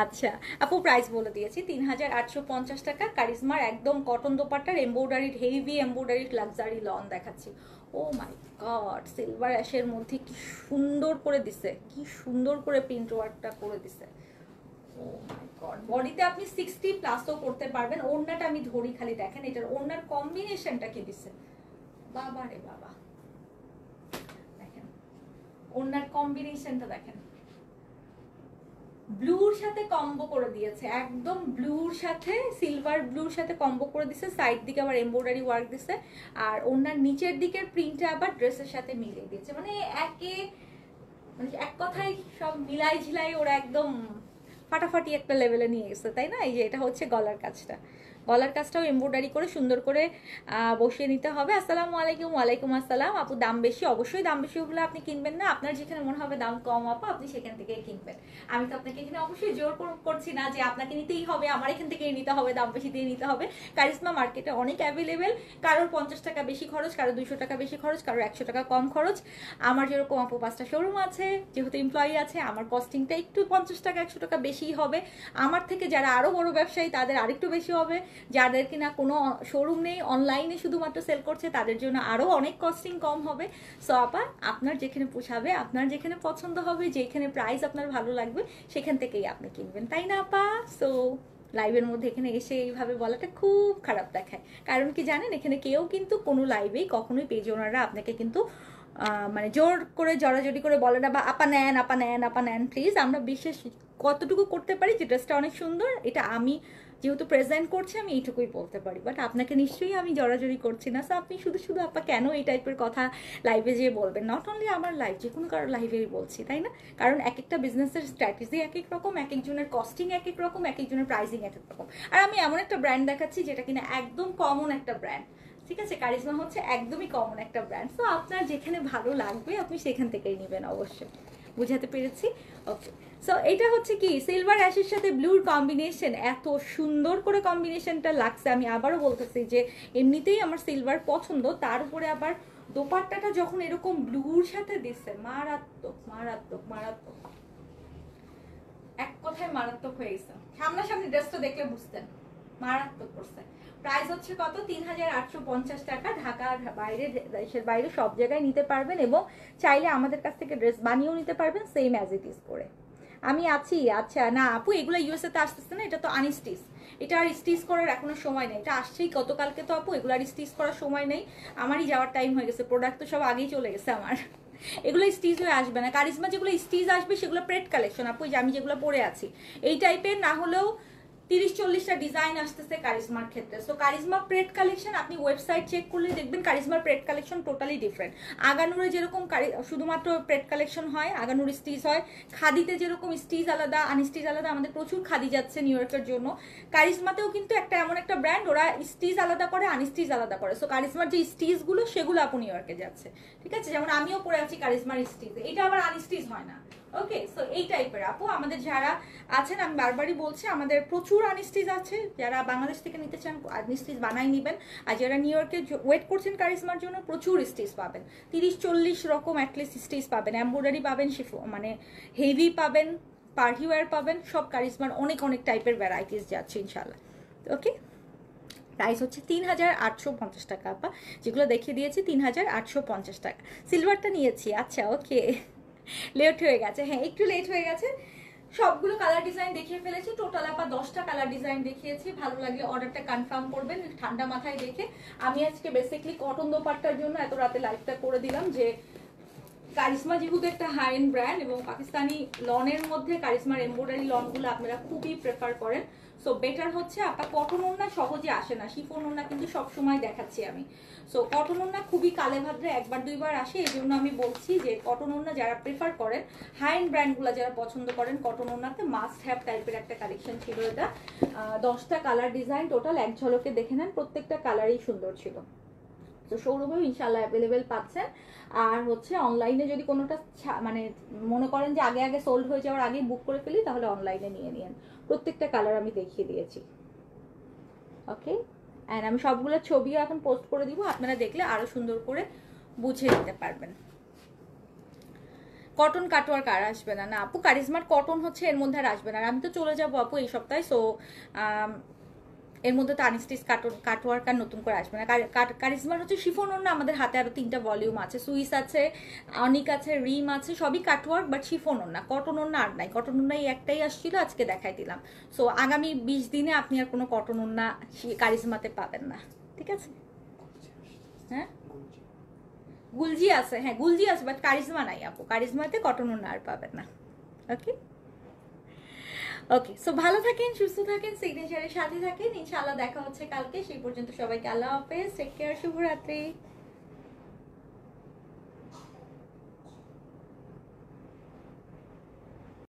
আচ্ছা আপু প্রাইস বলে দিয়েছি 3850 টাকা। কারিজমার একদম কটন দোপাট্টার embroidered, heavy embroidered luxury lawn দেখাচ্ছি। ও মাই গড, সিলভার অ্যাশের মধ্যে কি সুন্দর করে দিছে, কি সুন্দর করে প্রিন্ট ওয়ার্কটা করে দিছে। ও মাই গড, বডিতে আপনি 60+ করতে পারবেন। ওড়নাটা আমি ধরি খালি, দেখেন এটার ওড়নার কম্বিনেশনটা কি দিচ্ছে, বাবা রে বাবা, দেখেন ওড়নার কম্বিনেশনটা দেখেন, ব্লুর সাথে কম্বো করে দিয়েছে, একদম ব্লুর সাথে সিলভার ব্লুর সাথে কম্বো করে দিছে, সাইড দিকে আবার এমব্রয়ডারি ওয়ার্ক দিছে, আর ওনার নিচের দিকের প্রিন্টটা আবার ড্রেসের সাথে মিলিয়ে দিয়েছে। মানে এক কথায় সব মিলাই ঝিলাই ওরা একদম ফাটাফাটি একটা লেভেলে নিয়ে গেছে, তাই না? এই যে এটা হচ্ছে গলার কাজটা, গলার কাজটাও এমব্রয়ডারি করে সুন্দর করে বসিয়ে নিতে হবে। আসসালামু আলাইকুম। ওয়ালাইকুম আসসালাম। আপু দাম বেশি, অবশ্যই দাম বেশি হলে আপনি কিনবেন না, আপনার যেখানে মনে হবে দাম কম আপু আপনি সেখান থেকেই কিনবেন। আমি তো আপনাকে এখানে অবশ্যই জোর করছি না যে আপনাকে নিতেই হবে, আমার এখান থেকেই নিতে হবে, দাম বেশি দিয়ে নিতে হবে। কারিশমা মার্কেটে অনেক অ্যাভেলেবেল, কারোর 50 টাকা বেশি খরচ, কারোর 200 টাকা বেশি খরচ, কারোর 100 টাকা কম খরচ। আমার যেরকম আপু 5টা শোরুম আছে, যেহেতু এমপ্লয়ি আছে, আমার কস্টিংটা একটু 50 টাকা 100 টাকা বেশিই হবে। আমার থেকে যারা আরো বড় ব্যবসায়ী তাদের আরেকটু বেশি হবে, যাদের কিনা কোনো শোরুম নেই, অনলাইনে শুধুমাত্র সেল করছে, তাদের জন্য আরো অনেক কস্টিং কম হবে। সো আপা আপনার যেখানে পোষাবে, আপনার যেখানে পছন্দ হবে, যেখানে প্রাইস আপনার ভালো লাগবে সেখান থেকেই আপনি কিনবেন, তাই না আপা? সো লাইভের মধ্যে এখানে এসে এইভাবে বলাটা খুব খারাপ দেখায়, কারণ কি জানেন, এখানে কেউ কিন্তু কোনো লাইভেই কখনোই পেজ ওনাররা আপনাকে কিন্তু মানে জোর করে জড়াজড়ি করে বলে না, বা আপা নেন আপা নেন আপা নেন। প্লিজ আমরা বিশেষ কতটুকু করতে পারি, যে ড্রেসটা অনেক সুন্দর, এটা আমি যেহেতু প্রেজেন্ট করছি আমি এইটুকুই বলতে পারি, বাট আপনাকে নিশ্চয়ই আমি জড়াজড়ি করছি না। সো আপনি শুধু শুধু আপা কেন এই টাইপের কথা লাইভে যেয়ে বলবেন? নট অনলি আমার লাইভ, যে কোনো কারোর লাইভেই বলছি, তাই না? কারণ এক একটা বিজনেসের স্ট্র্যাটেজি এক এক রকম, এক একজনের কস্টিং এক এক রকম, এক একজনের প্রাইসিং এক এক রকম। আর আমি এমন একটা ব্র্যান্ড দেখাচ্ছি যেটা কিনা একদম কমন একটা ব্র্যান্ড, ঠিক আছে? কারিশমা হচ্ছে একদমই কমন একটা ব্র্যান্ড। সো আপনার যেখানে ভালো লাগবে আপনি সেখান থেকেই নেবেন, অবশ্যই। বুঝাতে পেরেছি? ওকে। সো এটা হচ্ছে কি সিলভার অ্যাশের সাথে ব্লুর কম্বিনেশন, এত সুন্দর করে কম্বিনেশনটা লাগছে। আমি আবারও বলতেছি যে এমনিতেই আমার সিলভার পছন্দ, তার উপরে আবার দোপাট্টাটা যখন এরকম ব্লুর সাথে দিচ্ছে, মারাত্মক মারাত্মক মারাত্মক, এক কথায় মারাত্মক হয়ে গেছে। সামনাসামনি ড্রেসটা দেখলে বুঝতেন মারাত্মক করছে। প্রাইস হচ্ছে কত? 3850 টাকা। ঢাকার বাইরে, দেশের বাইরে সব জায়গায় নিতে পারবেন, এবং চাইলে আমাদের কাছ থেকে ড্রেস বানিয়েও নিতে পারবেন সেম অ্যাজ ইট ইজ করে। আমি আছি। আচ্ছা না আপু, এগুলো ইউএসএ তে আসতেছে না, এটা তো আনস্টিচ, এটা আর স্টিচ করার এখনো সময় নেই, এটা আসছেই গতকালকে তো আপু, এগুলো আর স্টিচ করার সময় নেই, আমারই যাওয়ার টাইম হয়ে গেছে, প্রোডাক্ট তো সব আগেই চলে গেছে আমার। এগুলো স্টিচ হয়ে আসবে না। কারিশমা যেগুলো স্টিচ আসবে সেগুলো প্রেড কালেকশন আপু, যে আমি যেগুলো পরে আছি এই টাইপের, না হলেও 30-40টা ডিজাইন আসতেছে কারিশমার ক্ষেত্রে। সো কারিশমা প্রেড কালেকশন আপনি ওয়েবসাইট চেক করলে দেখবেন কারিশমার প্রেড কালেকশন টোটালি ডিফারেন্ট। আগানুরে যেরকম শুধুমাত্র প্রেড কালেকশন হয়, আগানুর স্টিচ হয়, খাদিতে যেরকম স্টিচ আলাদা আনস্টিচ আলাদা, আমাদের প্রচুর খাদি যাচ্ছে নিউ ইয়র্কের জন্য, কারিশমাতেও কিন্তু একটা এমন একটা ব্র্যান্ড, ওরা স্টিচ আলাদা করে আনস্টিচ আলাদা করে। সো কারিশমার যে স্টিচগুলো সেগুলো আপু নিউ ইয়র্কে যাচ্ছে, ঠিক আছে? যেমন আমিও পরে আছি কারিশমার স্টিচ, এটা আবার আনস্টিচ হয় না। ওকে, সো এই টাইপের আপু আমাদের যারা আছেন, আমি বারবারই বলছি আমাদের প্রচুর আনস্টিচ আছে, যারা বাংলাদেশ থেকে নিতে চান আনস্টিচ বানাই নেবেন, আর যারা নিউ ইয়র্কে ওয়েট করছেন কারিশমার জন্য প্রচুর স্টিচ পাবেন, 30-40 রকম অ্যাটলিস্ট স্টিচ পাবেন, এমব্রয়ডারি পাবেন, মানে হেভি পাবেন, পার্টি ওয়্যার পাবেন, সব কারিশমার অনেক অনেক টাইপের ভ্যারাইটিস যাচ্ছে ইনশাল্লাহ। ওকে, প্রাইস হচ্ছে 3850 টাকা আপা, যেগুলো দেখিয়ে দিয়েছি 3850 টাকা। সিলভারটা নিয়েছি, আচ্ছা ওকে, লেট হয়ে গেছে, হ্যাঁ একটু লেট হয়ে গেছে। সবগুলো কালার ডিজাইন দেখিয়ে ফেলেছি, টোটাল আপা 10টা কালার ডিজাইন দেখিয়েছি। ভালো লাগলে অর্ডারটা কনফার্ম করবেন ঠান্ডা মাথায় দেখে। আমি আজকে বেসিক্যালি কটন দোপাট্টার জন্য এত রাতে লাইভটা করে দিলাম, যে কারিশমা যেহেতু একটা হাই এন্ড ব্র্যান্ড, এবং পাকিস্তানি লনের মধ্যে কারিশমার এমব্রয়ডারি লনগুলো আপনারা খুবই প্রেফার করেন। সো বেটার হচ্ছে আপা, কটন ওড়না সহজে আসে না, শিফন ওড়না কিন্তু সবসময় দেখাচ্ছি আমি। সো কটন ওড়না খুবই কালে ভাদ্রে একবার দুইবার আসে, এই জন্য আমি বলছি যে কটন ওড়না যারা প্রেফার করেন, হাই এন্ড ব্র্যান্ডগুলো যারা পছন্দ করেন, কটন ওড়নাতে মাস্ট হ্যাভ টাইপের একটা কালেকশন ছিল এটা। 10টা কালার ডিজাইন টোটাল, এক ঝলকে দেখে নেন, প্রত্যেকটা কালারই সুন্দর ছিল। তো শোরুমেও ইনশাল্লাহ অ্যাভেলেবেল পাচ্ছেন। আর হচ্ছে অনলাইনে যদি কোনোটা মানে মনে করেন যে আগে আগে সোল্ড হয়ে যাওয়ার আগে বুক করে ফেলি, তাহলে অনলাইনে নিয়ে নিন। প্রত্যেকটা কালার আমি দেখিয়ে দিয়েছি। ওকে, অ্যান্ড আমি সবগুলো ছবিও এখন পোস্ট করে দিব, আপনারা দেখলে আরো সুন্দর করে বুঝে নিতে পারবেন। কটন কাটোয়ার কার আসবে না? না আপু, কারিশমার কটন হচ্ছে এর মধ্যে আর আসবে না, আর আমি তো চলে যাবো আপু এই সপ্তাহে। সো এর মধ্যে তো আনস্টিচ কাটওয়ার্ক আর নতুন করে আসবে না। কারিজমার হচ্ছে শিফন ওড়না আমাদের হাতে আরো 3টা ভলিউম আছে, সুইস আছে, অনিক আছে, রিম আছে, সবই কাটওয়ার্ক বাট শিফন ওড়না, কটন ওড়না আর নাই। কটন ওড়না এই একটাই আসছিল, আজকে দেখাই দিলাম। সো আগামী 20 দিনে আপনি আর কোনো কটন ওড়না কারিজমাতে পাবেন না, ঠিক আছে? হ্যাঁ গুলজি আছে, হ্যাঁ গুলজি আছে বাট কারিজমা নাই আপু, কারিজমাতে কটন ওড়না আর পাবেন না। ওকে ওকে, সো ভালো থাকেন, সুস্থ থাকেন, সিগনেচারের সাথে থাকেন, ইনশাআল্লাহ দেখা হচ্ছে কালকে। সেই পর্যন্ত সবাইকে আল্লাহ হাফেজ, টেক কেয়ার, শুভরাত্রি।